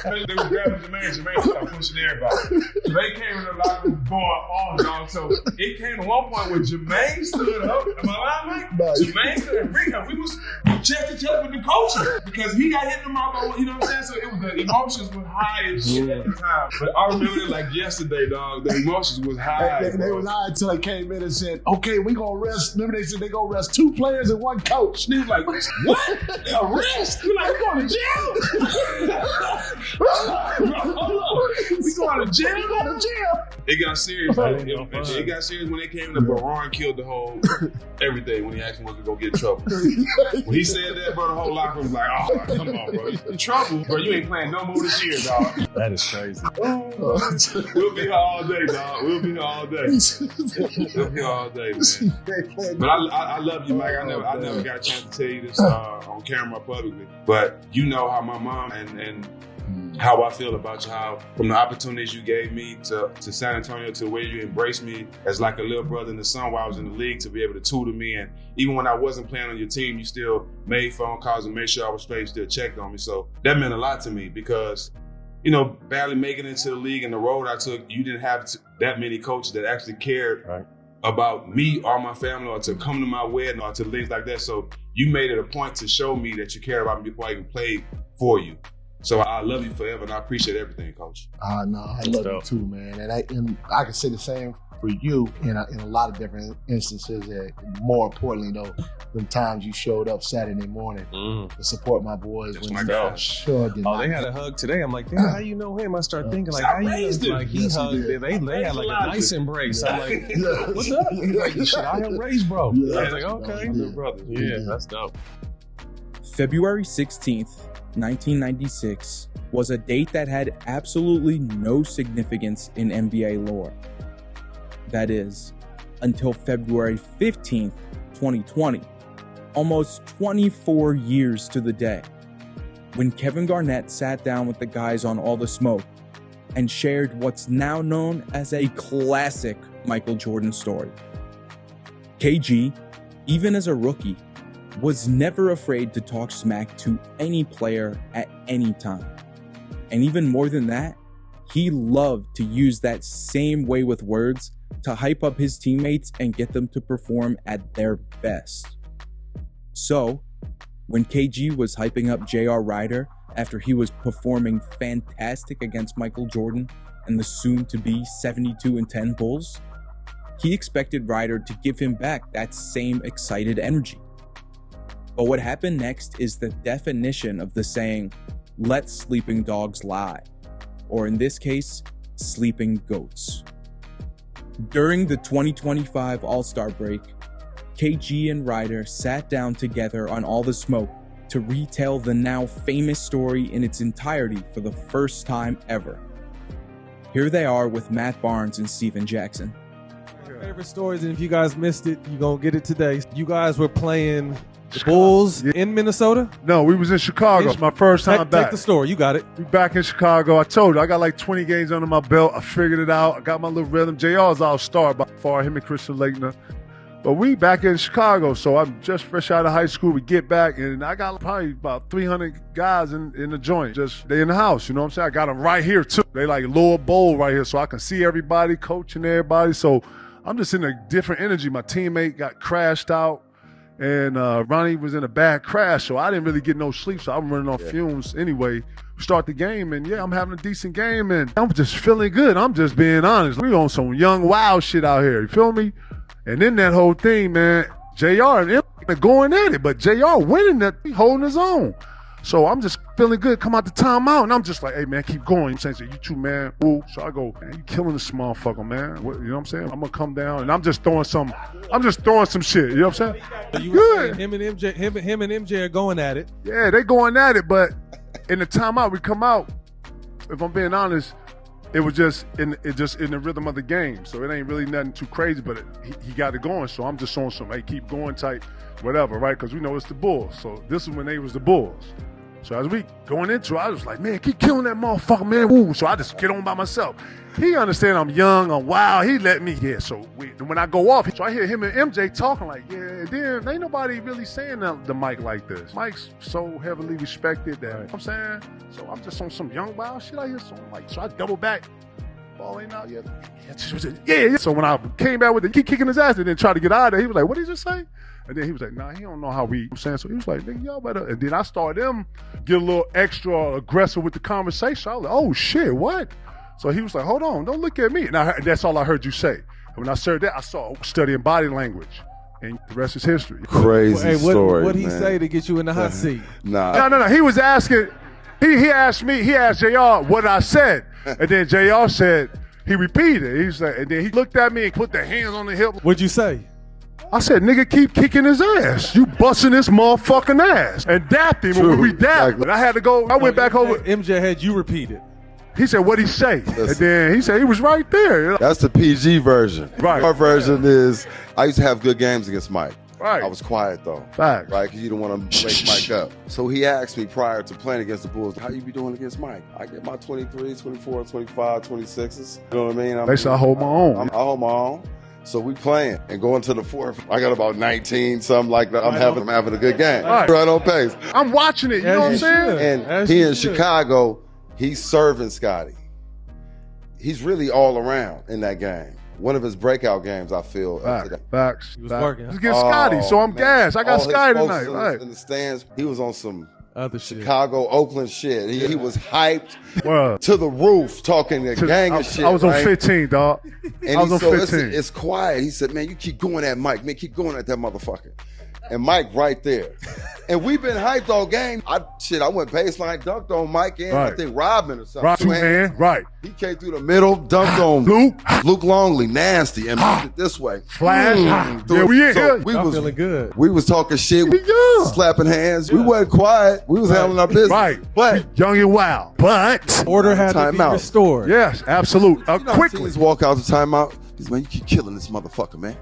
They were grabbing Jermaine started pushing everybody. So they came in the locker room going on, dog. So it came to one point where Jermaine stood up. Am I lying, Mike? Jermaine stood up. We was chest to chest with the coach because he got hit in the mouth. You know what I'm saying? So it was the emotions was high as shit at the time. But I remember it like yesterday, dog. The emotions was high. They was high until they came in and said, "Okay, we gonna rest." Remember they said they gonna rest 2 players and 1 coach. And he was like, "What? Arrest? You like we going to jail? Hold up, we going to jail? Going to jail?" It got serious. It got serious when they came to Baron killed the whole everything when he asked him was to go get in trouble. When he said that, bro, the whole locker room was like, "Oh, come on, bro. You in trouble, bro. You ain't playing no more this year, dog." That is crazy. We'll be here all day, dog. We'll be here all day. We'll be here all day, man. But I love you, Mike. I never got a chance to tell you this on camera publicly. But you know how my mom and how I feel about you, how from the opportunities you gave me to San Antonio to where you embraced me as like a little brother and a son while I was in the league to be able to tutor me. And even when I wasn't playing on your team, you still made phone calls and made sure I was straight, you still checked on me. So that meant a lot to me because, you know, barely making it into the league and the road I took, you didn't have that many coaches that actually cared about me or my family or to come to my wedding or to things like that. So you made it a point to show me that you cared about me before I even played for you. So I love you forever, and I appreciate everything, Coach. No, I love you too, man. And I can say the same for you in a lot of different instances. More importantly, though, the times you showed up Saturday morning to support my boys. That's when my dog. Sure did they had a hug today. I'm like, damn, how you know him? I start thinking like, how you know? Like he hugged it. They had like a nice embrace. I'm like, what's up? He's like, shit, I am raised, bro. I was like, okay, good brother. Yeah, that's dope. February 16th, 1996 was a date that had absolutely no significance in NBA lore. That is, until February 15th, 2020, almost 24 years to the day, when Kevin Garnett sat down with the guys on All the Smoke and shared what's now known as a classic Michael Jordan story. KG, even as a rookie, was never afraid to talk smack to any player at any time. And even more than that, he loved to use that same way with words to hype up his teammates and get them to perform at their best. So, when KG was hyping up J.R. Rider after he was performing fantastic against Michael Jordan and the soon-to-be 72-10 Bulls, he expected Rider to give him back that same excited energy. But what happened next is the definition of the saying, "Let sleeping dogs lie," or in this case, sleeping goats. During the 2025 All-Star break, KG and Rider sat down together on All the Smoke to retell the now famous story in its entirety for the first time ever. Here they are with Matt Barnes and Steven Jackson. Favorite stories, and if you guys missed it, you're going to get it today. You guys were playing the Bulls in Minnesota? No, we was in Chicago. It's my first time back. Take the story. You got it. We back in Chicago. I told you, I got like 20 games under my belt. I figured it out. I got my little rhythm. JR is our star by far, him and Christian Laettner. But we back in Chicago, so I'm just fresh out of high school. We get back, and I got probably about 300 guys in the joint. Just they in the house, you know what I'm saying? I got them right here, too. They like lower bowl right here, so I can see everybody, coaching everybody. So I'm just in a different energy. My teammate got crashed out, and Ronnie was in a bad crash, so I didn't really get no sleep, so I'm running off fumes anyway. Start the game, and I'm having a decent game, and I'm just feeling good. I'm just being honest. We on some young, wild shit out here, you feel me? And then that whole thing, man, JR and him going at it, but JR winning that, he holding his own. So I'm just feeling good, come out the timeout, and I'm just like, hey, man, keep going. I'm saying, you too, man. Ooh. So I go, man, you killing this motherfucker, man. What, you know what I'm saying? I'm going to come down, and I'm just throwing some shit, you know what I'm saying? So you were saying him and MJ are going at it. Yeah, they going at it, but in the timeout, we come out, if I'm being honest, it was just in the rhythm of the game. So it ain't really nothing too crazy, but he got it going. So I'm just on some, hey, keep going type, whatever, right? Because we know it's the Bulls. So this is when they was the Bulls. So as we going into it, I was like, man, keep killing that motherfucker, man. Woo. So I just get on by myself. He understand I'm young, I'm wild. He let me, So when I go off, so I hear him and MJ talking like, then ain't nobody really saying the mic like this. Mike's so heavily respected that, you know what I'm saying? So I'm just on some young wild shit out here. So I'm like, so I double back. Ball ain't out yet. Yeah. So when I came back with it, he kicking his ass and then tried to get out of there, he was like, what did he just say? And then he was like, nah, he don't know how we, you know what I'm saying? So he was like, nigga, y'all better. And then I started them get a little extra aggressive with the conversation. I was like, oh shit, what? So he was like, hold on, don't look at me. And that's all I heard you say. And when I said that, I saw studying body language. And the rest is history. Crazy story, What'd he say to get you in the hot seat? Nah. No. He was asking, he asked JR what I said. And then JR said, he repeated. He said, and then he looked at me and put the hands on the hip. What'd you say? I said, nigga, keep kicking his ass. You busting this motherfucking ass. And dapped him when we dapped. Exactly. I had to go, I went back over. MJ had you repeat it. He said, what'd he say? And then he said he was right there. That's the PG version. Right. Our version is, I used to have good games against Mike. Right. I was quiet though. Facts. Right, because you don't want to wake Mike up. So he asked me prior to playing against the Bulls, how you be doing against Mike? I get my 23, 24, 25, 26s. You know what I mean? They said I hold my own. I hold my own. So we playing and going to the fourth. I got about 19, something like that. I'm having a good game. Right on pace. I'm watching it, you know what I'm saying? And he in Chicago, he's serving Scotty. He's really all around in that game. One of his breakout games, I feel. Facts. He was working. He's getting Scotty, so I'm gassed. I got Scotty tonight. Right. In the stands, he was on some other shit. Chicago, Oakland shit. He was hyped to the roof, talking a gang of shit. I was on 15, dog. And I was on 15. It's quiet. He said, man, you keep going at Mike. Man, keep going at that motherfucker. And Mike right there. And we've been hyped all game. I went baseline, dunked on Mike and I think Rodman or something. Right. He came through the middle, dunked on Luke Longley, nasty, and moved it this way. Flash. Yeah, we in here. We was feeling good. We was talking shit, slapping hands. We wasn't quiet. We was handling our business. Right. But young and wild. But order had to be restored. Yes, absolute. Quickly. He's walk out the timeout. He's, man, you keep killing this motherfucker, man.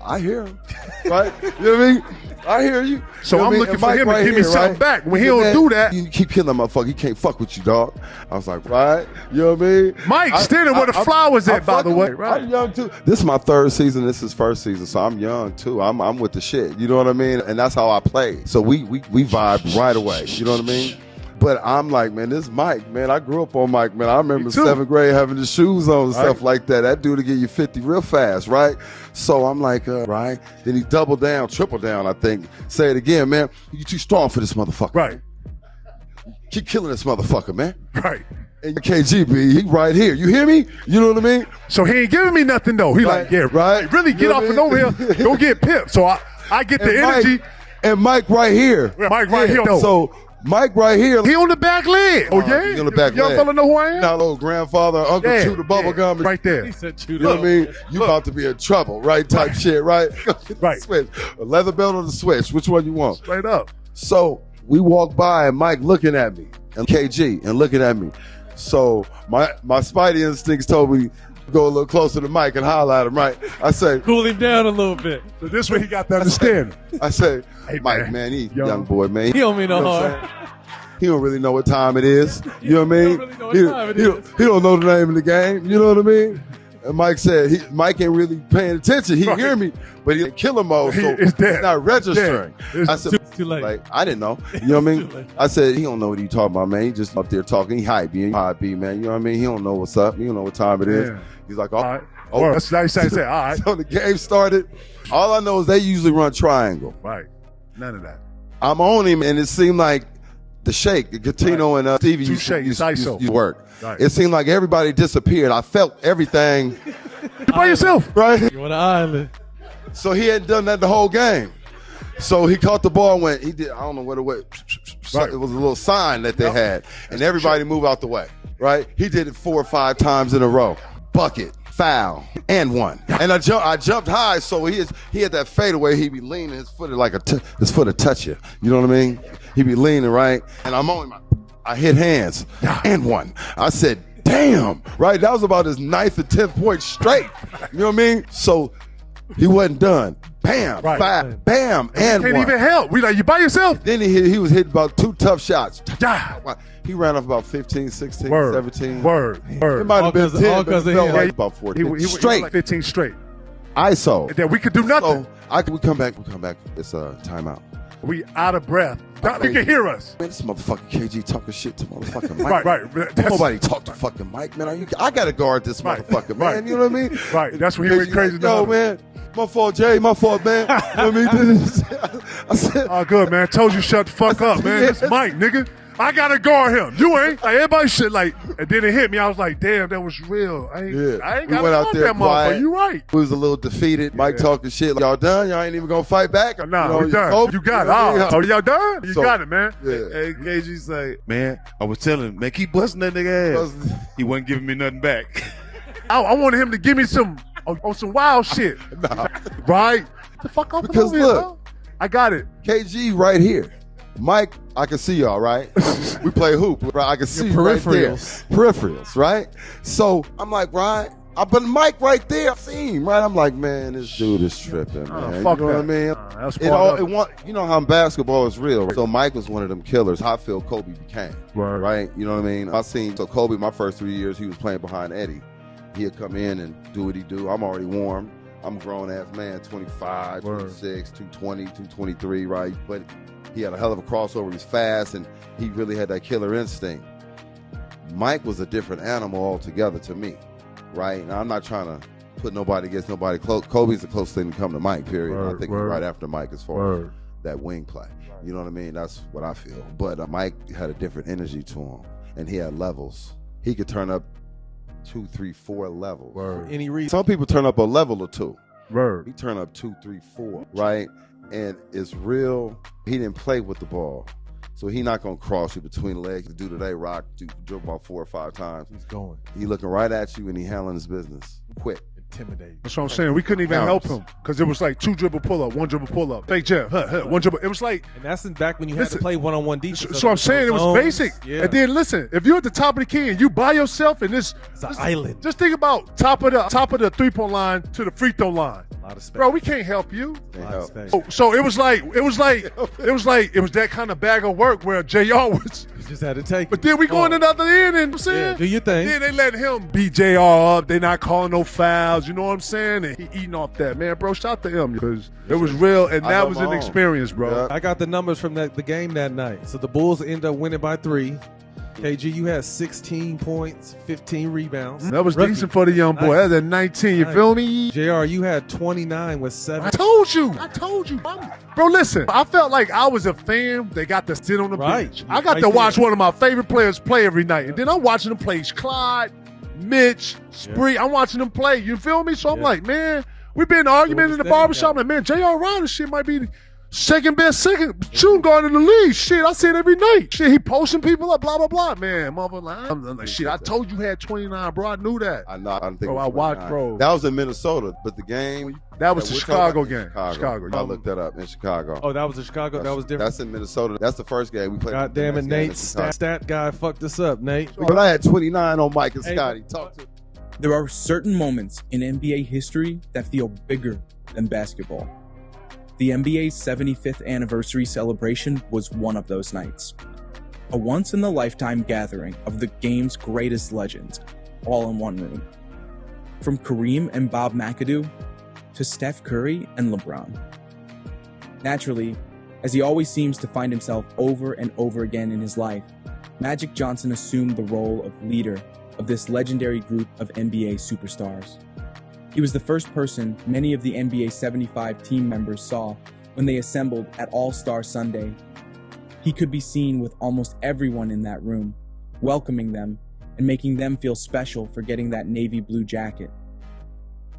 I hear him, right? You know what I mean? I hear you. So you know I'm looking for him to give me something back. When he don't do that, you keep killing that motherfucker. He can't fuck with you, dog. I was like, right? You know what I mean? Mike standing where the flowers at, by the way. Right. I'm young too. This is my third season. This is first season, so I'm young too. I'm with the shit. You know what I mean? And that's how I play. So we vibe right away. You know what I mean? But I'm like, man, this Mike, man, I grew up on Mike, man. I remember 7th grade having the shoes on and stuff like that. That dude to get you 50 real fast, right? So I'm like, right. Then he doubled down, triple down, I think. Say it again, man. You too strong for this motherfucker. Right. Keep killing this motherfucker, man. Right. And KGB, he right here. You hear me? You know what I mean? So he ain't giving me nothing, though. He like, yeah, right. Really get off and over here. Go get pimped. So I get the energy. And Mike right here. Mike right here, though. So Mike right here. He on the back leg. Oh, yeah? He on the back leg. Young fella know who I am? Now, little grandfather, uncle, chew the bubble gum. Right there. He said chew You know what I mean? You about to be in trouble, right? Type shit, right? Right. Switch. A leather belt or the switch? Which one you want? Straight up. So we walk by and Mike looking at me and KG and looking at me. So my spidey instincts told me go a little closer to Mike and holler at him, right? I say, cool him down a little bit. So this way he got to understand. I say, hey, Mike, man, he young boy, man. He don't mean no harm. He don't really know what time it is. You know what I mean? He don't really know what time it is. He don't know the name of the game. You know what I mean? And Mike said, Mike ain't really paying attention. He hear me, but he's in killer mode, so it's not registering. I said, too late. Like, I didn't know. You know what I mean? I said, he don't know what he talking about, man. He just up there talking. He hype, man. Man. You know what I mean? He don't know what's up. He don't know what time it is. He's like, all right. Oh, that's nice. I say, all right. So the game started. All I know is they usually run triangle. Right. None of that. I'm on him, and it seemed like the shake, the Catino and Stevie used to work. Right. It seemed like everybody disappeared. I felt everything. By yourself. Right? You're on the island. So he hadn't done that the whole game. So he caught the ball and went, he did, I don't know what it was. Right. It was a little sign that they had. And everybody moved out the way. Right? He did it 4 or 5 times in a row. Bucket, foul, and one. And I jumped high, so he had that fadeaway. He'd be leaning, his foot his foot would touch you. You know what I mean? He'd be leaning, right? And I'm on him. I hit hands and one. I said, damn, right? That was about his 9th or 10th point straight. You know what I mean? So he wasn't done. Bam, five, bam, and can't one. even help. We like, you by yourself? Then he was hitting about 2 tough shots. He ran off about 15, 16, 17. Word. It might have been 10, but it felt like about 14. He straight. like 15 straight. ISO. And then we could do nothing. So we come back. It's timeout. We out of breath. They can hear us. Man, this motherfucking KG talking shit to motherfucking Mike. Right. Nobody talk to fucking Mike, man. I got to guard this motherfucker, man. You know what I mean? Right. That's when he went crazy. Yo, man. My fault, Jay. My fault, man. You know what I mean? I said, oh, good, man. Told you shut the fuck up, man. It's Mike, nigga. I got to guard him. You ain't. Like, everybody shit like, and then it hit me. I was like, damn, that was real. I ain't got to guard that motherfucker. You right. We was a little defeated. Mike talking shit. Like, y'all done? Y'all ain't even going to fight back? Nah, we done. You got it. Oh, y'all done? You got it, man. Yeah. Hey, KG say, man, I was telling him, man, keep busting that nigga ass. He wasn't giving me nothing back. I wanted him to give me some wild shit. Right? The fuck up. Because look, I got it. KG right here. Mike, I can see y'all, right? We play hoop, right? I can see right there. Peripherals, right? So I'm like, right? But Mike right there, I see him, right? I'm like, man, this dude is tripping, man. Fuck you know that. what I mean? You know how basketball is real. Right? So Mike was one of them killers. I feel Kobe became, right? You know what I mean? I seen Kobe my first 3 years. He was playing behind Eddie. He'd come in and do what he do. I'm already warm. I'm a grown-ass man, 25, 26, 220, 223, right? But he had a hell of a crossover. He's fast, and he really had that killer instinct. Mike was a different animal altogether to me, right? Now, I'm not trying to put nobody against nobody. Kobe's the closest thing to come to Mike, period. I think he's right after Mike as far as that wing play. You know what I mean? That's what I feel. But Mike had a different energy to him, and he had levels. He could turn up 2, 3, 4 levels. For any reason. Some people turn up a level or 2. He turn up 2, 3, 4, right? And it's real. He didn't play with the ball. So he not going to cross you between the legs. The dude today rock, dribble about 4 or 5 times. He's going. He looking right at you, and he handling his business quick. Intimidating. That's what I'm saying. We couldn't even help him because it was like 2 dribble pull up, 1 dribble pull up. Fake jab, 1 dribble. It was like. And that's back when you had to play one-on-one defense. So I'm saying it was basic. Yeah. And then listen, if you're at the top of the key and you by yourself in this, it's an island. Just think about top of the 3-point line to the free throw line. Bro, we can't help you. So it was that kind of bag of work where JR was. You just had to take. But then we go in another end, and I'm saying, do your thing. Then they let him beat JR up. They not calling no fouls. You know what I'm saying? And he eating off that, man, bro. Shout to him because it was real, and that was an experience, bro. Yeah. I got the numbers from the game that night. So the Bulls end up winning by 3. KG, you had 16 points, 15 rebounds. That was decent for the young boy. That was at 19. You feel me? JR, you had 29 with 7. I told you. Bro, listen. I felt like I was a fan. They got to sit on the bench. I got to watch one of my favorite players play every night. And then I'm watching them play Clyde, Mitch, Spree. I'm watching them play. You feel me? So I'm like, man, we've been arguing in the barbershop. Like, man, J.R. Ryder shit might be second best shooting guard in the league. Shit, I see it every night. Shit, he posting people up, blah, blah, blah. Man, motherfucker, I'm like, shit, I told you had 29, bro. I knew that. I think bro, I watched, bro. That was in Minnesota, but the game. That was the Chicago game. Chicago. I looked that up in Chicago. Oh, that was in Chicago? That was different? That's in Minnesota. That's the first game we played. God damn it, Nate. Stat guy fucked us up, Nate. But I had 29 on Mike and Scotty. Talk to me. There are certain moments in NBA history that feel bigger than basketball. The NBA's 75th anniversary celebration was one of those nights. A once-in-a-lifetime gathering of the game's greatest legends, all in one room. From Kareem and Bob McAdoo to Steph Curry and LeBron. Naturally, as he always seems to find himself over and over again in his life, Magic Johnson assumed the role of leader of this legendary group of NBA superstars. He was the first person many of the NBA 75 team members saw when they assembled at All-Star Sunday. He could be seen with almost everyone in that room, welcoming them and making them feel special for getting that navy blue jacket.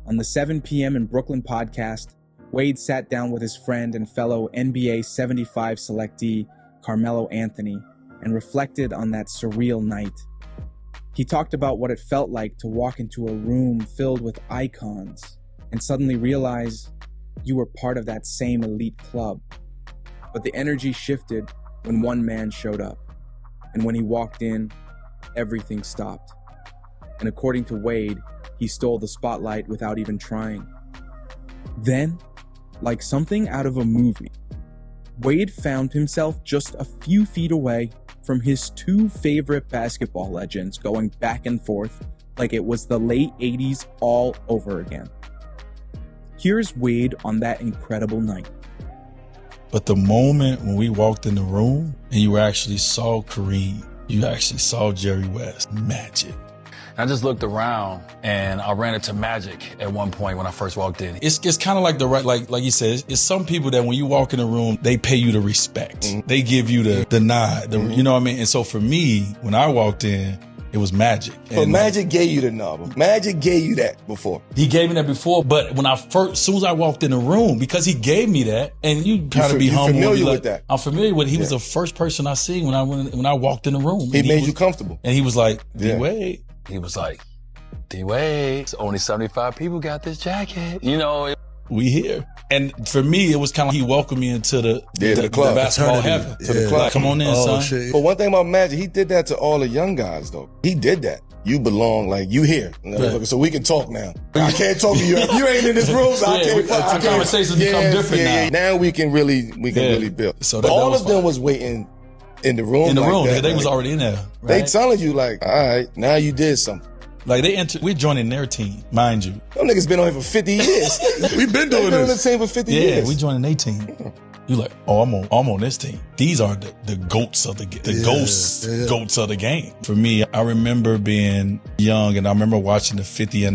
On the 7 p.m. in Brooklyn podcast, Wade sat down with his friend and fellow NBA 75 selectee, Carmelo Anthony, and reflected on that surreal night. He talked about what it felt like to walk into a room filled with icons and suddenly realize you were part of that same elite club. But the energy shifted when one man showed up. And when he walked in, everything stopped. And according to Wade, he stole the spotlight without even trying. Then, like something out of a movie, Wade found himself just a few feet away from his two favorite basketball legends going back and forth like it was the late 80s all over again. Here's Wade on that incredible night. But the moment when we walked in the room and you actually saw Kareem, you actually saw Jerry West, Magic. I just looked around and I ran into Magic at one point when I first walked in. It's kind of like like you said, it's some people that when you walk in the room, they pay you the respect. Mm-hmm. They give you the nod, you know what I mean? And so for me, when I walked in, it was Magic. But Magic gave you the nod. Magic gave you that before. He gave me that before, but when as soon as I walked in the room, because he gave me that, and you kind of be humble. Familiar with that? I'm familiar with it. He was the first person I seen when I walked in the room. He made you comfortable. And he was like, D-Wade. He was like, D-Wade, only 75 people got this jacket. You know, we here. And for me, it was kind of he welcomed me into the club, the basketball heaven. To the club. Like, come on in, son. Shit. But one thing about Magic, he did that to all the young guys, though. He did that. You belong, like, you here. Right. So we can talk now. I can't talk to you. You ain't in this room, so I can't fuck. Conversations become different now. Now we can really build. So but all of them was waiting in the room. In the room, they was already in there. Right? They telling you, like, all right, now you did something. Like we're joining their team, mind you. Them niggas been on here for 50 years. We've been doing this. On the team for 50 years. Yeah, we joining their team. You like, oh, I'm on this team. These are the goats of the goats of the game. For me, I remember being young and I remember watching the 50th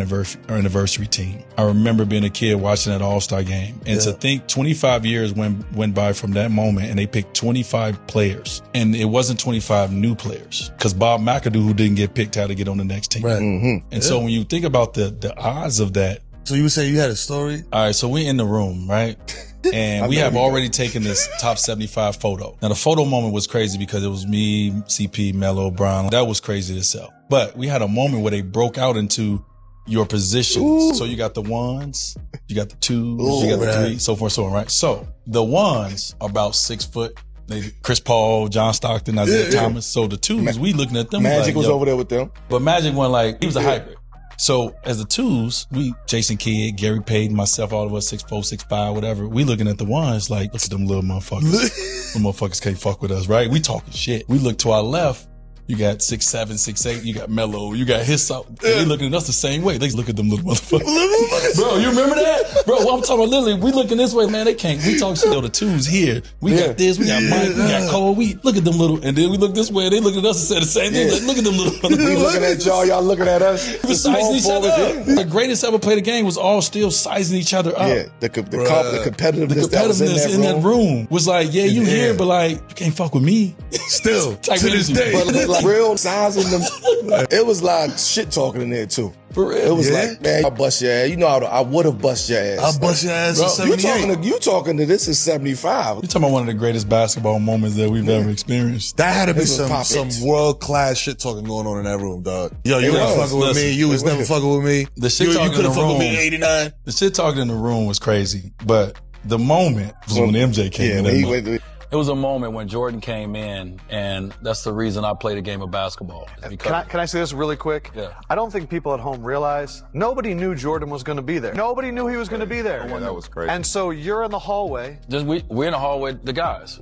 anniversary team. I remember being a kid watching that All-Star game. And to think 25 years went by from that moment and they picked 25 players. And it wasn't 25 new players because Bob McAdoo, who didn't get picked, had to get on the next team. Right. Mm-hmm. And so when you think about the odds of that. So you would say you had a story? All right, so we're in the room, right? And we have already taken this top 75 photo. Now, the photo moment was crazy because it was me, CP, Melo, Brown. That was crazy to sell. But we had a moment where they broke out into your positions. Ooh. So you got the ones, you got the twos, you got the three, so forth, so on, right? So the ones are about 6 foot. Chris Paul, John Stockton, Isaiah Thomas. So the twos, we looking at them. Magic was over there with them. But Magic went like, he was a hybrid. So as the twos, Jason Kidd, Gary Payton, myself, all of us, 6'4", 6'5", whatever, we looking at the ones like, look at them little motherfuckers. Them motherfuckers can't fuck with us, right? We talking shit. We look to our left, you got 6'7", 6'8", you got Melo, you got his out. They looking at us the same way. They look at them little motherfuckers. Bro, you remember that? Bro, I'm talking about literally, we looking this way, man, they can't. We talk shit. The twos here. We got this, we got Mike, we got Cole. We look at them little, and then we look this way, they look at us and say the same thing. Like, look at them little motherfuckers. We looking at y'all looking at us. We were sizing each other up. The greatest ever played the game was all still sizing each other up. Yeah, the competitiveness in that room was like, yeah, you here, but like, you can't fuck with me. Still, to this day. But like real size. It was like shit talking in there too. For real. It was like, man, I bust your ass. You know, I would have bust your ass. I bust your ass in 78. You talking to this is 75. You're talking about one of the greatest basketball moments that we've ever experienced. That had to be some world-class shit talking going on in that room, dog. Yo, you weren't fucking with me. You was never fucking with me. The shit talking in the room. With me in 89. The shit talking in the room was crazy. But the moment was when MJ came in. It was a moment when Jordan came in, and that's the reason I played a game of basketball. Can I say this really quick? Yeah. I don't think people at home realize nobody knew Jordan was going to be there. Nobody knew he was going to be there. Yeah, that was crazy. And so you're in the hallway. We're in the hallway, the guards.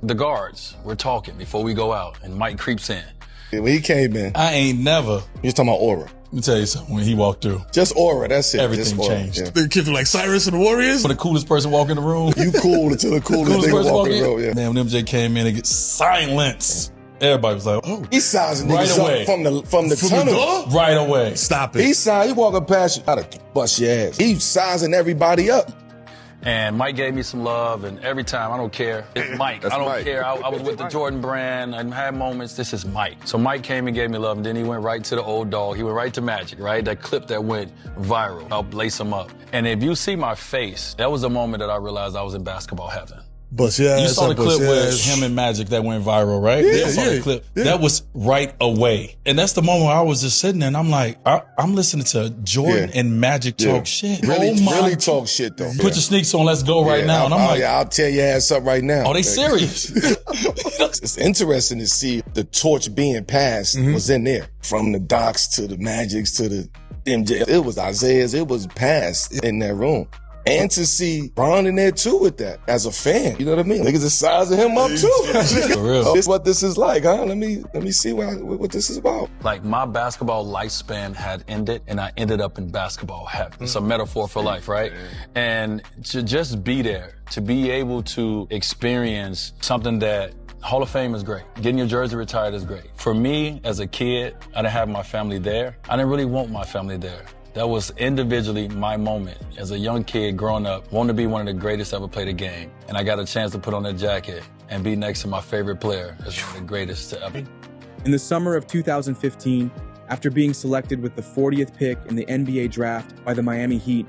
We're talking before we go out, and Mike creeps in. When he came in, I ain't never. You was talking about aura. Let me tell you something. When he walked through, just aura. That's it. Everything just changed. Yeah. The kid like Cyrus and the Warriors. For the coolest person walking in the room. You cool until the coolest nigga walk in the room. Yeah. Man, when MJ came in and get silence, everybody was like, "Oh, he's sizing right niggas away up from the tunnel. Right away. Stop it. He walking past you, gotta bust your ass. He's sizing everybody up. And Mike gave me some love, and every time, I don't care. It's Mike. I don't care. I was with the Jordan brand. I had moments. This is Mike. So Mike came and gave me love, and then he went right to the old dog. He went right to Magic, right? That clip that went viral. I'll lace him up. And if you see my face, that was the moment that I realized I was in basketball heaven. But yeah, you saw the clip with him and Magic that went viral, right? Yeah, saw the clip. Yeah. That was right away. And that's the moment where I was just sitting there and I'm like, I'm listening to Jordan and Magic talk shit. Really talk shit though. Put your sneaks on, let's go right now. And I'm like, I'll tear your ass up right now. Oh, they serious? It's interesting to see the torch being passed was in there. From the Docs to the Magics to the MJ. It was Isaiah's. It was passed in that room. And to see Bron in there too with that as a fan, you know what I mean? Niggas are sizing him up too. For real. This is what this is like, huh? Let me see what this is about. Like my basketball lifespan had ended, and I ended up in basketball heaven. It's a metaphor for life, right? And to just be there, to be able to experience something that Hall of Fame is great. Getting your jersey retired is great. For me, as a kid, I didn't have my family there. I didn't really want my family there. That was individually my moment as a young kid growing up, wanting to be one of the greatest to ever play the game. And I got a chance to put on that jacket and be next to my favorite player as one of the greatest to ever. In the summer of 2015, after being selected with the 40th pick in the NBA draft by the Miami Heat,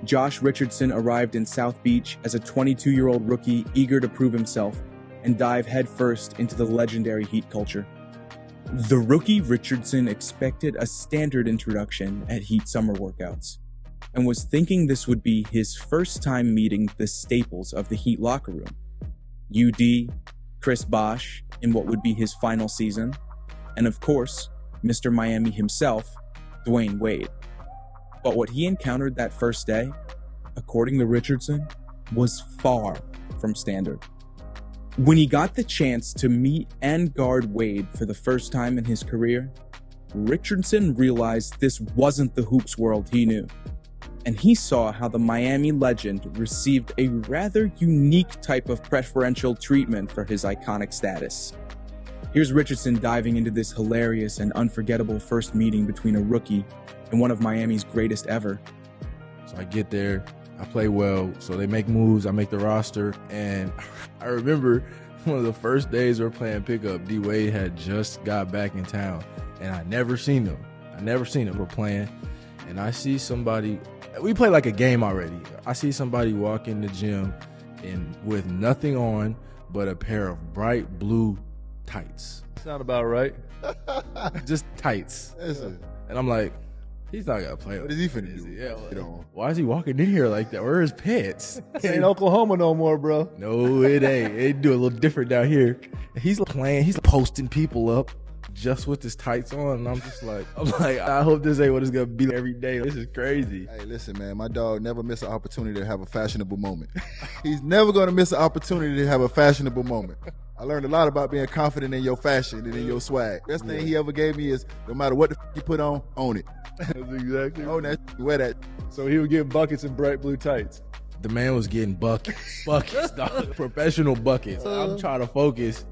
Josh Richardson arrived in South Beach as a 22-year-old rookie eager to prove himself and dive headfirst into the legendary Heat culture. The rookie Richardson expected a standard introduction at Heat summer workouts and was thinking this would be his first time meeting the staples of the Heat locker room. UD, Chris Bosh in what would be his final season, and of course, Mr. Miami himself, Dwayne Wade. But what he encountered that first day, according to Richardson, was far from standard. When he got the chance to meet and guard Wade for the first time in his career, Richardson realized this wasn't the hoops world he knew. And he saw how the Miami legend received a rather unique type of preferential treatment for his iconic status. Here's Richardson diving into this hilarious and unforgettable first meeting between a rookie and one of Miami's greatest ever. So I get there. I play well, so they make moves, I make the roster, and I remember one of the first days we were playing pickup, D-Wade had just got back in town, and I never seen him. We're playing, and I see somebody, we play like a game already. I see somebody walk in the gym and with nothing on but a pair of bright blue tights. Sound about right. Just tights. And I'm like, he's not gonna play. What is he finna do? Yeah, why is he walking in here like that? Where are his pants? It ain't Oklahoma no more, bro. No, it ain't. They do a little different down here. He's playing. He's posting people up just with his tights on, and I'm like, I hope this ain't what it's gonna be every day. This is crazy. Hey, listen, man, my dog never miss an opportunity to have a fashionable moment. He's never gonna miss an opportunity to have a fashionable moment. I learned a lot about being confident in your fashion and in your swag. Best thing he ever gave me is no matter what the you put on, own it. That's exactly. Own that, wear that. So he was getting buckets and bright blue tights. The man was getting buckets, dog. Professional buckets. I'm trying to focus.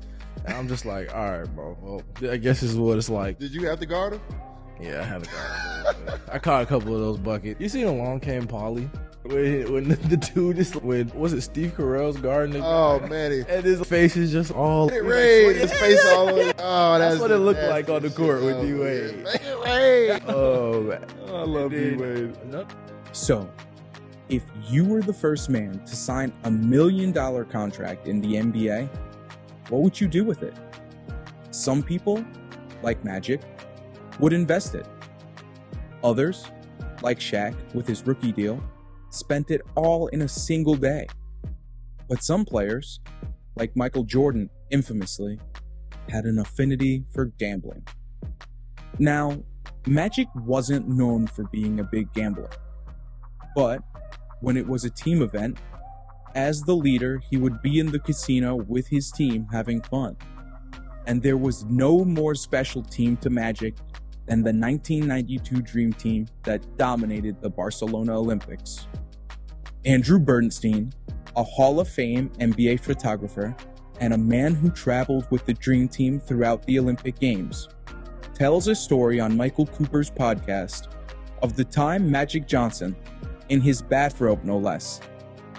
And I'm just like, all right, bro. Well, I guess this is what it's like. Did you have to guard him? Yeah, I had to guard him. I caught a couple of those buckets. You seen Along Came Polly? When the dude just was it Steve Carell's guarding the guy? Man, and his face is just all his face all over. Oh, that's what it looked like on the court with D-Wade. Oh man, I love D-Wade. So, if you were the first man to sign $1 million contract in the NBA, what would you do with it? Some people, like Magic, would invest it. Others, like Shaq with his rookie deal, spent it all in a single day. But some players, like Michael Jordan infamously, had an affinity for gambling. Now, Magic wasn't known for being a big gambler, but when it was a team event, as the leader, he would be in the casino with his team having fun. And there was no more special team to Magic and the 1992 Dream Team that dominated the Barcelona Olympics. Andrew Bernstein, a Hall of Fame NBA photographer and a man who traveled with the Dream Team throughout the Olympic Games, tells a story on Michael Cooper's podcast of the time Magic Johnson, in his bathrobe no less,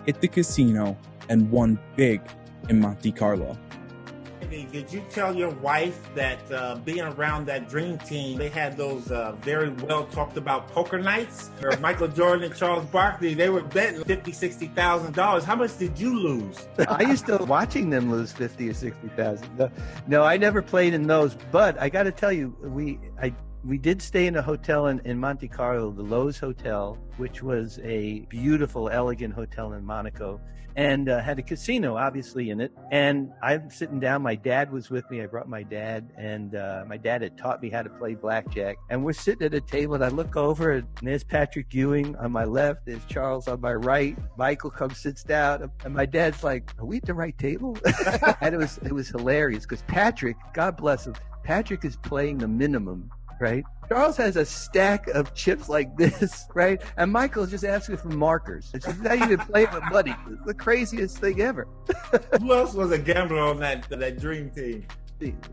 hit the casino and won big in Monte Carlo. Did you tell your wife that being around that Dream Team, they had those very well talked about poker nights? Or Michael Jordan and Charles Barkley, they were betting $50,000, $60,000. How much did you lose? I used to watching them lose 50 or 60,000. No, I never played in those. But I got to tell you, we did stay in a hotel in Monte Carlo, the Loews Hotel, which was a beautiful, elegant hotel in Monaco, and had a casino, obviously, in it. And I'm sitting down. My dad was with me. I brought my dad, and my dad had taught me how to play blackjack. And we're sitting at a table, and I look over, and there's Patrick Ewing on my left. There's Charles on my right. Michael comes, sits down, and my dad's like, "Are we at the right table?" And it was hilarious because Patrick, God bless him, Patrick is playing the minimum. Right? Charles has a stack of chips like this, right? And Michael's just asking for markers. It's not even playing with money. It's the craziest thing ever. Who else was a gambler on that Dream Team?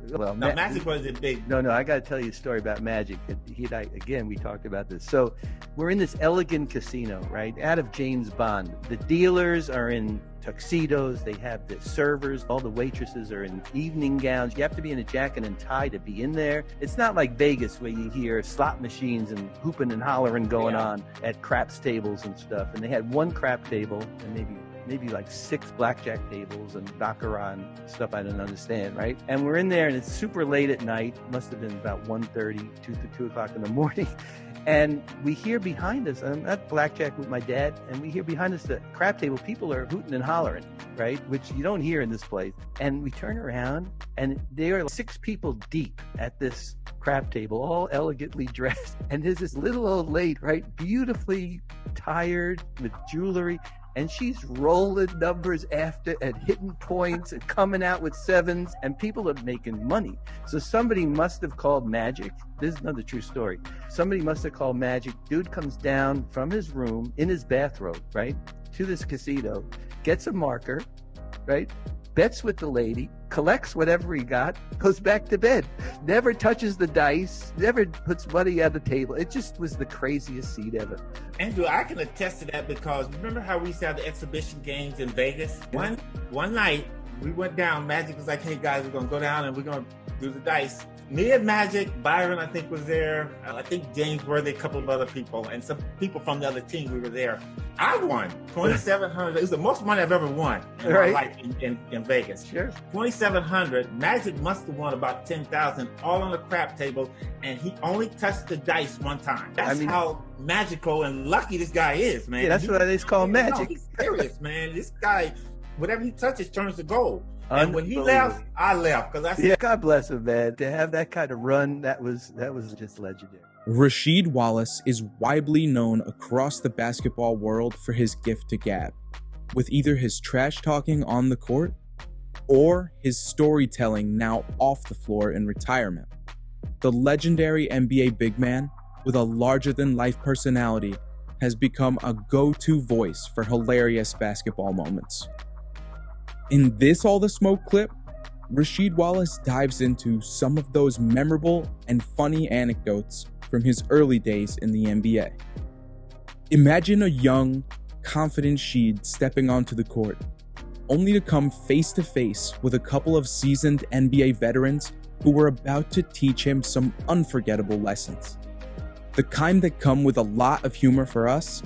Well, now, Magic wasn't big. No, I got to tell you a story about Magic. He and I, again, we talked about this. So we're in this elegant casino, right? Out of James Bond. The dealers are in tuxedos. They have the servers. All the waitresses are in evening gowns. You have to be in a jacket and tie to be in there. It's not like Vegas where you hear slot machines and hooping and hollering going on at craps tables and stuff. And they had one crap table and maybe like 6 blackjack tables and baccarat and stuff I didn't understand, right? And we're in there and it's super late at night. Must have been about 1:30, 2 o'clock in the morning. And we hear behind us, I'm at blackjack with my dad, and we hear behind us the crap table, people are hooting and hollering, right? Which you don't hear in this place. And we turn around, and there are 6 people deep at this crap table, all elegantly dressed. And there's this little old lady, right? Beautifully tired with jewelry. And she's rolling numbers after and hitting points and coming out with 7s, and people are making money. So somebody must have called Magic. This is another true story. Somebody must have called Magic. Dude comes down from his room in his bathrobe, right, to this casino, gets a marker, right, bets with the lady, collects whatever he got, goes back to bed, never touches the dice, never puts money on the table. It just was the craziest scene ever. Andrew, I can attest to that because remember how we used to have the exhibition games in Vegas? One night, we went down, Magic was like, "Hey guys, we're going to go down and we're going to do the dice." Me and Magic, Byron, I think, was there. I think James Worthy, a couple of other people, and some people from the other team, we were there. I won $2,700. It was the most money I've ever won in my life in Vegas. Sure. $2,700. Magic must have won about $10,000, all on the crap table, and he only touched the dice one time. That's how magical and lucky this guy is, man. Yeah, that's why they call Magic. No, he's serious, man. This guy, whatever he touches turns to gold. And when he left, I left because I said, "Yeah, God bless him, man. To have that kind of run, that was just legendary." Rasheed Wallace is widely known across the basketball world for his gift to gab, with either his trash talking on the court or his storytelling now off the floor in retirement. The legendary NBA big man with a larger-than-life personality has become a go-to voice for hilarious basketball moments. In this All the Smoke clip, Rasheed Wallace dives into some of those memorable and funny anecdotes from his early days in the NBA. Imagine a young, confident Sheed stepping onto the court, only to come face to face with a couple of seasoned NBA veterans who were about to teach him some unforgettable lessons. The kind that come with a lot of humor for us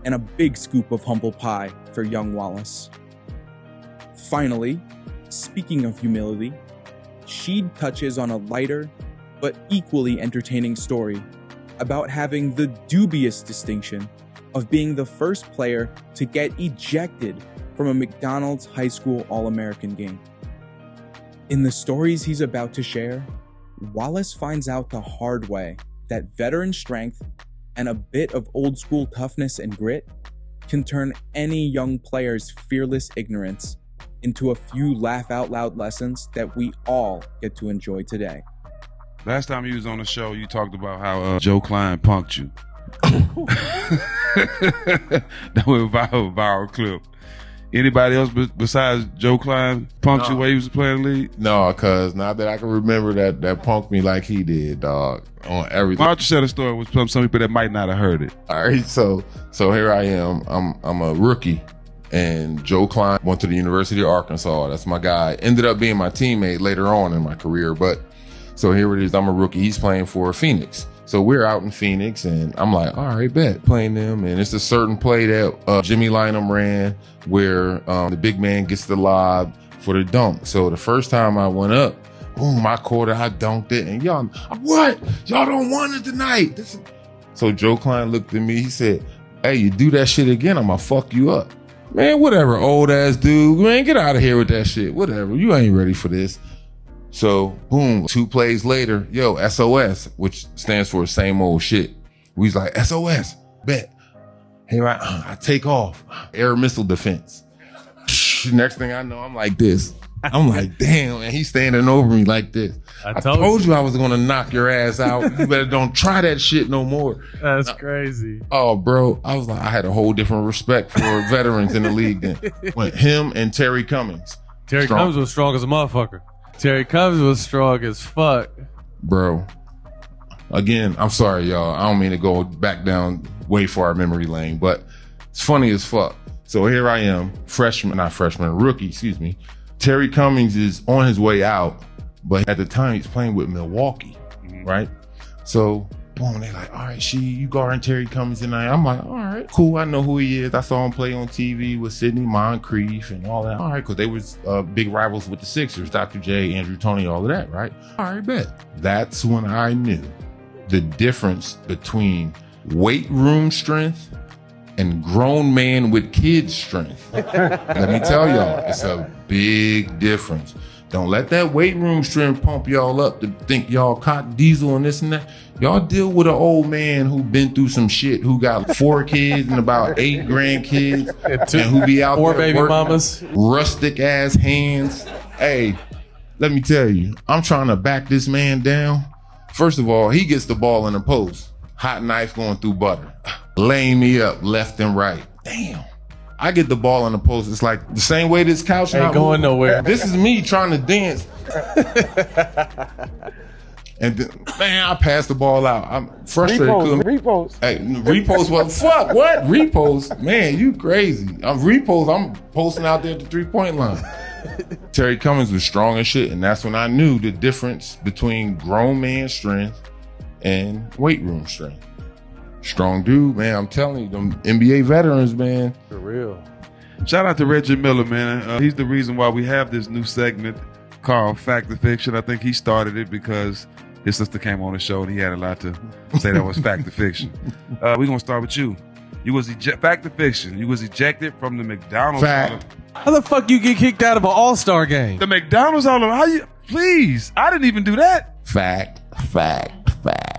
and a big scoop of humble pie for young Wallace. Finally, speaking of humility, Sheed touches on a lighter but equally entertaining story about having the dubious distinction of being the first player to get ejected from a McDonald's high school All-American game. In the stories he's about to share, Wallace finds out the hard way that veteran strength and a bit of old school toughness and grit can turn any young player's fearless ignorance into a few laugh out loud lessons that we all get to enjoy today. Last time you was on the show, you talked about how Joe Klein punked you. That went viral clip. Anybody else besides Joe Klein punked you while he was playing league? No, cause not that I can remember that punked me like he did, dog, on everything. Why don't you share the story with some people that might not have heard it? All right, so here I am. I'm a rookie, and Joe Klein went to the University of Arkansas. That's my guy. Ended up being my teammate later on in my career, but so here it is. I'm a rookie. He's playing for Phoenix. So we're out in Phoenix, and I'm like, all right, bet, playing them. And it's a certain play that Jimmy Lynam ran where the big man gets the lob for the dunk. So the first time I went up, boom, I caught it, I dunked it. And y'all, what? Y'all don't want it tonight. So Joe Klein looked at me, he said, hey, you do that shit again, I'm gonna fuck you up. Man, whatever, old ass dude. Man, get out of here with that shit. Whatever, you ain't ready for this. So, boom, 2 plays later, yo, SOS, which stands for same old shit. We was like, SOS, bet. Here I take off. Air missile defense. Next thing I know, I'm like this. I'm like, damn, and he's standing over me like this. I told you I was gonna knock your ass out. You better don't try that shit no more. That's crazy. Oh, bro, I was like, I had a whole different respect for veterans in the league then. Went him and Terry Cummings. Terry Cummings was strong as a motherfucker. Terry Cummings was strong as fuck. Bro, again, I'm sorry, y'all. I don't mean to go back down way far memory lane, but it's funny as fuck. So here I am, rookie, excuse me. Terry Cummings is on his way out, but at the time he's playing with Milwaukee, right? So, boom, they like, all right, you guarding Terry Cummings tonight. I'm like, all right, cool, I know who he is. I saw him play on TV with Sidney Moncrief and all that. All right, because they was big rivals with the Sixers, Dr. J, Andrew Toney, all of that, right? All right, bet. That's when I knew the difference between weight room strength and grown man with kids strength. Let me tell y'all, it's a big difference. Don't let that weight room strength pump y'all up to think y'all caught diesel and this and that. Y'all deal with an old man who been through some shit, who got 4 kids and about 8 grandkids, and who be out 4 there baby working, mamas, rustic ass hands. Hey, let me tell you, I'm trying to back this man down. First of all, he gets the ball in the post, hot knife going through butter, laying me up left and right. Damn. I get the ball in the post. It's like the same way this couch ain't going nowhere. This is me trying to dance. And then, man, I passed the ball out. I'm frustrated. Repos. Hey, repos. What? Fuck. What? Repos. Man, you crazy. I'm posting out there at the 3-point line. Terry Cummings was strong as shit, and that's when I knew the difference between grown man strength and weight room strength. Strong dude, man. I'm telling you, them NBA veterans, man. For real. Shout out to Reggie Miller, man. He's the reason why we have this new segment called Fact or Fiction. I think he started it because his sister came on the show and he had a lot to say that was fact or fiction. We're going to start with you. You was fact or fiction. You was ejected from the McDonald's. Fact. How the fuck you get kicked out of an All-Star game? The McDonald's how you? Please, I didn't even do that. Fact.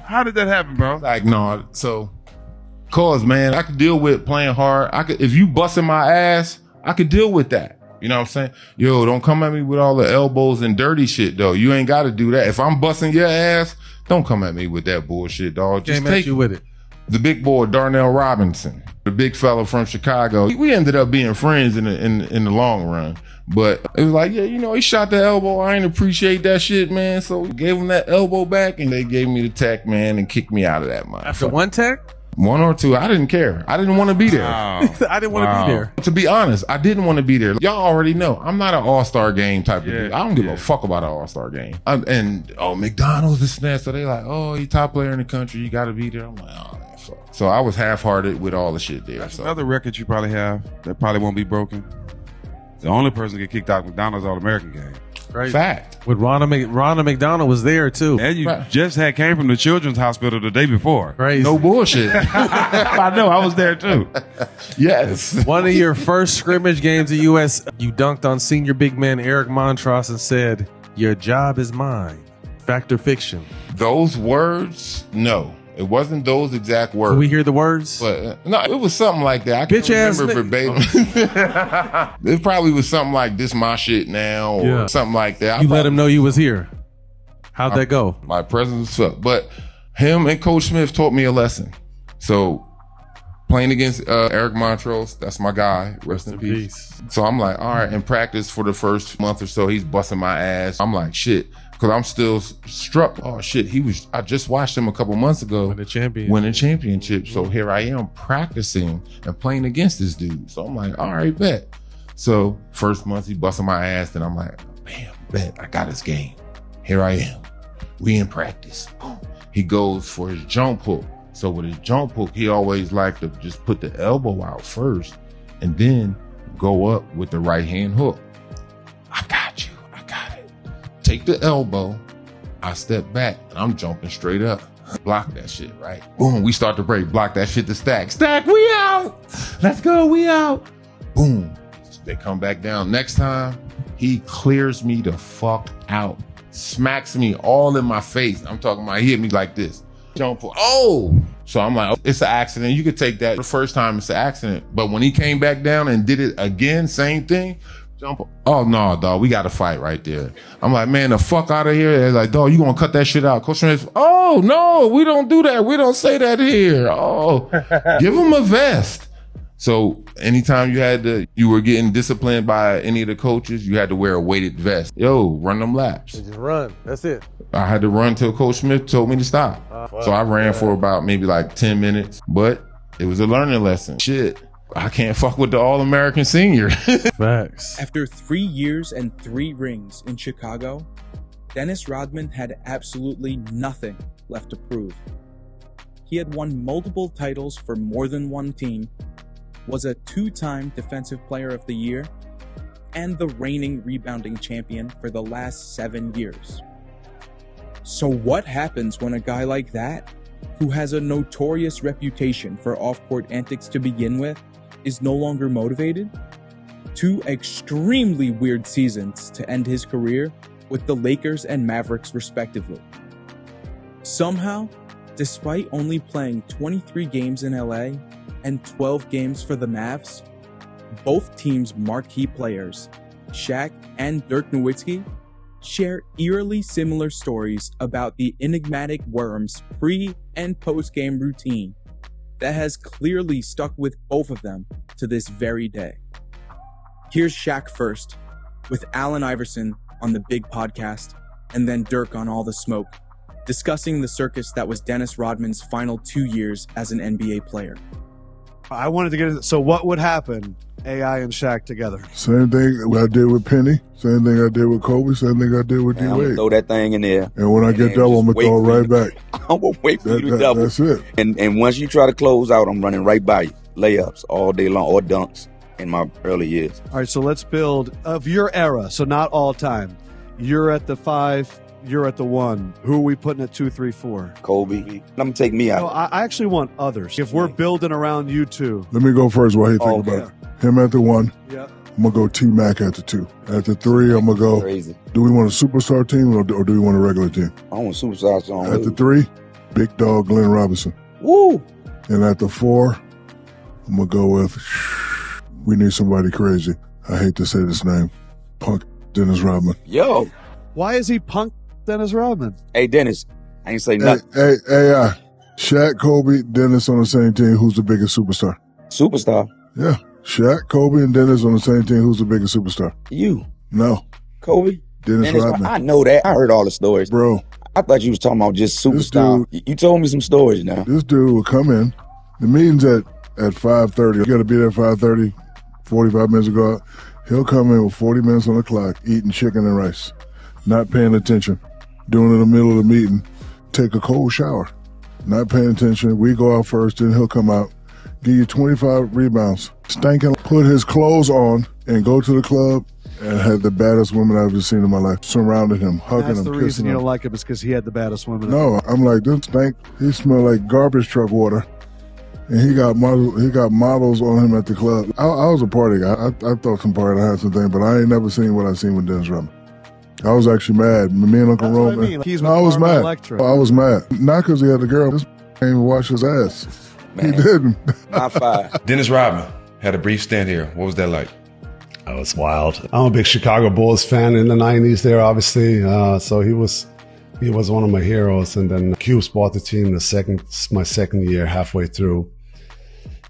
How did that happen, bro? Like, no, so, cause, man, I could deal with playing hard. If you busting my ass, I could deal with that. You know what I'm saying? Yo, don't come at me with all the elbows and dirty shit, though. You ain't got to do that. If I'm busting your ass, don't come at me with that bullshit, dog. Just take you with it. The big boy, Darnell Robinson, the big fella from Chicago. We ended up being friends in the long run. But it was like, yeah, you know, he shot the elbow. I ain't appreciate that shit, man. So we gave him that elbow back, and they gave me the tech, man, and kicked me out of that motherfucker. After one tech? 1 or 2. I didn't care. I didn't want to be there. I didn't want to be there. To be honest, I didn't want to be there. Y'all already know I'm not an all-star game type of dude. I don't give a fuck about an all-star game. McDonald's, this and that. So they like, oh, you top player in the country. You got to be there. I'm like, oh, man, fuck. So I was half-hearted with all the shit there. That's another record you probably have that probably won't be broken. The only person to get kicked out of McDonald's All-American game. Right. Fact. With Ronald McDonald was there too. And you just came from the Children's Hospital the day before. Crazy. No bullshit. I know, I was there too. Yes. One of your first scrimmage games at US, you dunked on senior big man Eric Montross and said, "Your job is mine." Fact or fiction? Those words, no. It wasn't those exact words. Can we hear the words? But no, it was something like that. I can't remember verbatim. It probably was something like, "This my shit now," or something like that. You let him know you was here. How'd that go? My presence sucked. But him and Coach Smith taught me a lesson. So playing against Eric Montrose, that's my guy. Rest in peace. So I'm like, all right, in practice for the first month or so, he's busting my ass. I'm like, shit. Because I'm still struck. Oh, shit. I just watched him a couple months ago. Winning championship. So here I am practicing and playing against this dude. So I'm like, all right, bet. So first month, he busting my ass. Then I'm like, bam, bet. I got his game. Here I am. We in practice. He goes for his jump hook. So with his jump hook, he always liked to just put the elbow out first and then go up with the right hand hook. I got you. I got it. Take the elbow. I step back and I'm jumping straight up. Block that shit, right? Boom. We start to break. Block that shit to Stack. Stack, we out. Let's go. We out. Boom. They come back down. Next time, he clears me the fuck out. Smacks me all in my face. I'm talking about he hit me like this. Jump. Oh! So I'm like, it's an accident. You could take that the first time it's an accident. But when he came back down and did it again, same thing, jump. Oh, no, dog. We got to fight right there. I'm like, man, the fuck out of here. They're like, dog, you going to cut that shit out. Coach Smith, oh, no, we don't do that. We don't say that here. Oh, give him a vest. So anytime you were getting disciplined by any of the coaches, you had to wear a weighted vest. Yo, run them laps. Just run. That's it. I had to run till Coach Smith told me to stop. So I ran for about maybe like 10 minutes, but it was a learning lesson. Shit, I can't fuck with the All-American senior. Facts. After 3 years and 3 rings in Chicago, Dennis Rodman had absolutely nothing left to prove. He had won multiple titles for more than one team, was a 2-time Defensive Player of the Year, and the reigning rebounding champion for the last 7 years. So what happens when a guy like that, who has a notorious reputation for off-court antics to begin with, is no longer motivated? 2 extremely weird seasons to end his career with the Lakers and Mavericks respectively. Somehow, despite only playing 23 games in LA and 12 games for the Mavs, both teams' marquee players, Shaq and Dirk Nowitzki, share eerily similar stories about the enigmatic Worms pre- and post-game routine that has clearly stuck with both of them to this very day. Here's Shaq first, with Allen Iverson on the Big Podcast, and then Dirk on All the Smoke, discussing the circus that was Dennis Rodman's final 2 years as an NBA player. I wanted to get into, so what would happen, AI and Shaq together? Same thing I did with Penny, same thing I did with Kobe, same thing I did with D-Wade. I'm going to throw that thing in there. And when I get done, I'm going to throw it right back. I'm going to wait for you to double. That's it. And once you try to close out, I'm running right by you. Layups all day long, or dunks in my early years. All right, so let's build, of your era, so not all time. You're at the 5, you're at the 1. Who are we putting at 2, 3, 4? Kobe. I'm going to take me out. No, I actually want others. If we're building around you two. Let me go first while he think about it. Him at the 1. Yeah. I'm going to go T-Mac at the 2. At the 3, I'm going to go, crazy. Do we want a superstar team or do we want a regular team? I want a superstar team. At the 3, Big Dog Glenn Robinson. Woo! And at the 4, I'm going to go with, we need somebody crazy. I hate to say this name. Punk Dennis Rodman. Yo. Why is he punk Dennis Rodman? Hey, Dennis, I ain't say nothing. Hey, Shaq, Kobe, Dennis on the same team. Who's the biggest superstar? Superstar? Yeah. Shaq, Kobe, and Dennis on the same team. Who's the biggest superstar? You. No. Kobe? Dennis Rodman. I know that. I heard all the stories. Bro. I thought you was talking about just superstar. You told me some stories now. This dude will come in. The meeting's at 5:30. You got to be there at 5:30, 45 minutes ago. He'll come in with 40 minutes on the clock, eating chicken and rice, not paying attention, doing it in the middle of the meeting, take a cold shower, not paying attention. We go out first, then he'll come out, give you 25 rebounds, stinking, put his clothes on, and go to the club and had the baddest woman I've ever seen in my life, surrounded him, hugging him, That's the kissing reason you him. don't like him is because he had the baddest women. No, I'm like, this stink. He smelled like garbage truck water. And he got models on him at the club. I was a party guy. I thought some party, I had some thing, but I ain't never seen what I seen with Dennis Rodman. I was actually mad. Me and Uncle Rome. I was mad. I was mad. Not because he had a girl. This can't even wash his ass. Man, he didn't. Not 5. Dennis Rodman had a brief stint here. What was that like? That was wild. I'm a big Chicago Bulls fan in the 90s there, obviously. So he was He was one of my heroes. And then Cubes bought the team my second year, halfway through.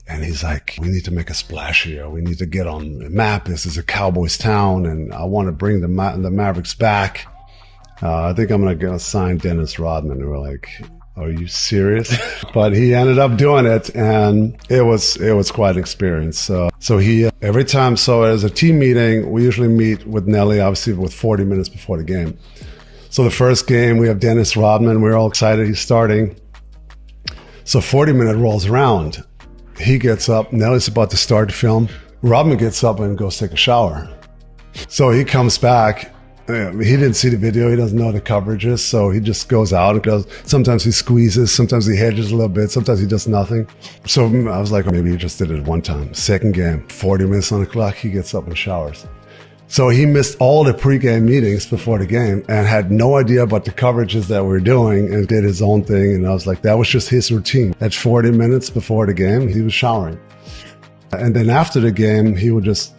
And he's like, we need to make a splash here. We need to get on the map. This is a Cowboys town, and I want to bring the Mavericks back. I think I'm going to go sign Dennis Rodman. And we're like, are you serious? But he ended up doing it, and it was quite an experience. So he, every time, so as a team meeting, we usually meet with Nelly, obviously with 40 minutes before the game. So the first game, we have Dennis Rodman. We're all excited. He's starting. So 40-minute rolls around. He gets up. Nelly's about to start the film. Rodman gets up and goes take a shower. So he comes back. He didn't see the video. He doesn't know the coverages. So he just goes out and goes. Sometimes he squeezes. Sometimes he hedges a little bit. Sometimes he does nothing. So I was like, maybe he just did it one time. Second game, 40 minutes on the clock. He gets up and showers. So he missed all the pregame meetings before the game and had no idea about the coverages that we were doing and did his own thing. And I was like, that was just his routine. At 40 minutes before the game, he was showering. And then after the game, he would just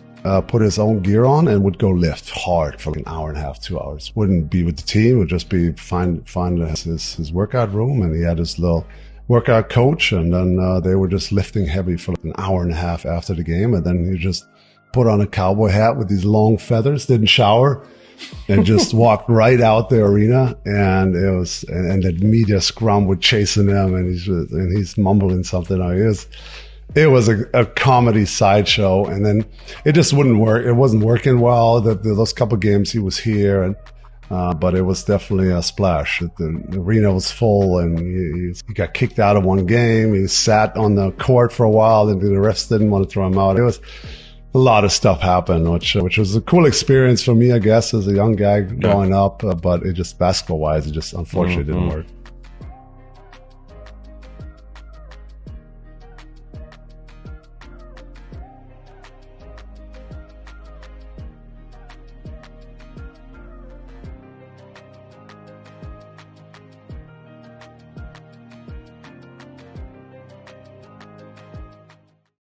put his own gear on and would go lift hard for an hour and a half, 2 hours. Wouldn't be with the team, would just be find his workout room, and he had his little workout coach, and then they were just lifting heavy for an hour and a half after the game, and then he just put on a cowboy hat with these long feathers, didn't shower, and just walked right out the arena. And it was, and the media scrum would chasing him, and he's mumbling something. It was a comedy sideshow, and then it just wouldn't work. It wasn't working well. Those couple games he was here, and but it was definitely a splash. The arena was full, and he got kicked out of one game. He sat on the court for a while, and the refs didn't want to throw him out. It was a lot of stuff happened, which was a cool experience for me, I guess, as a young guy growing up. But it just basketball-wise, it just unfortunately didn't work.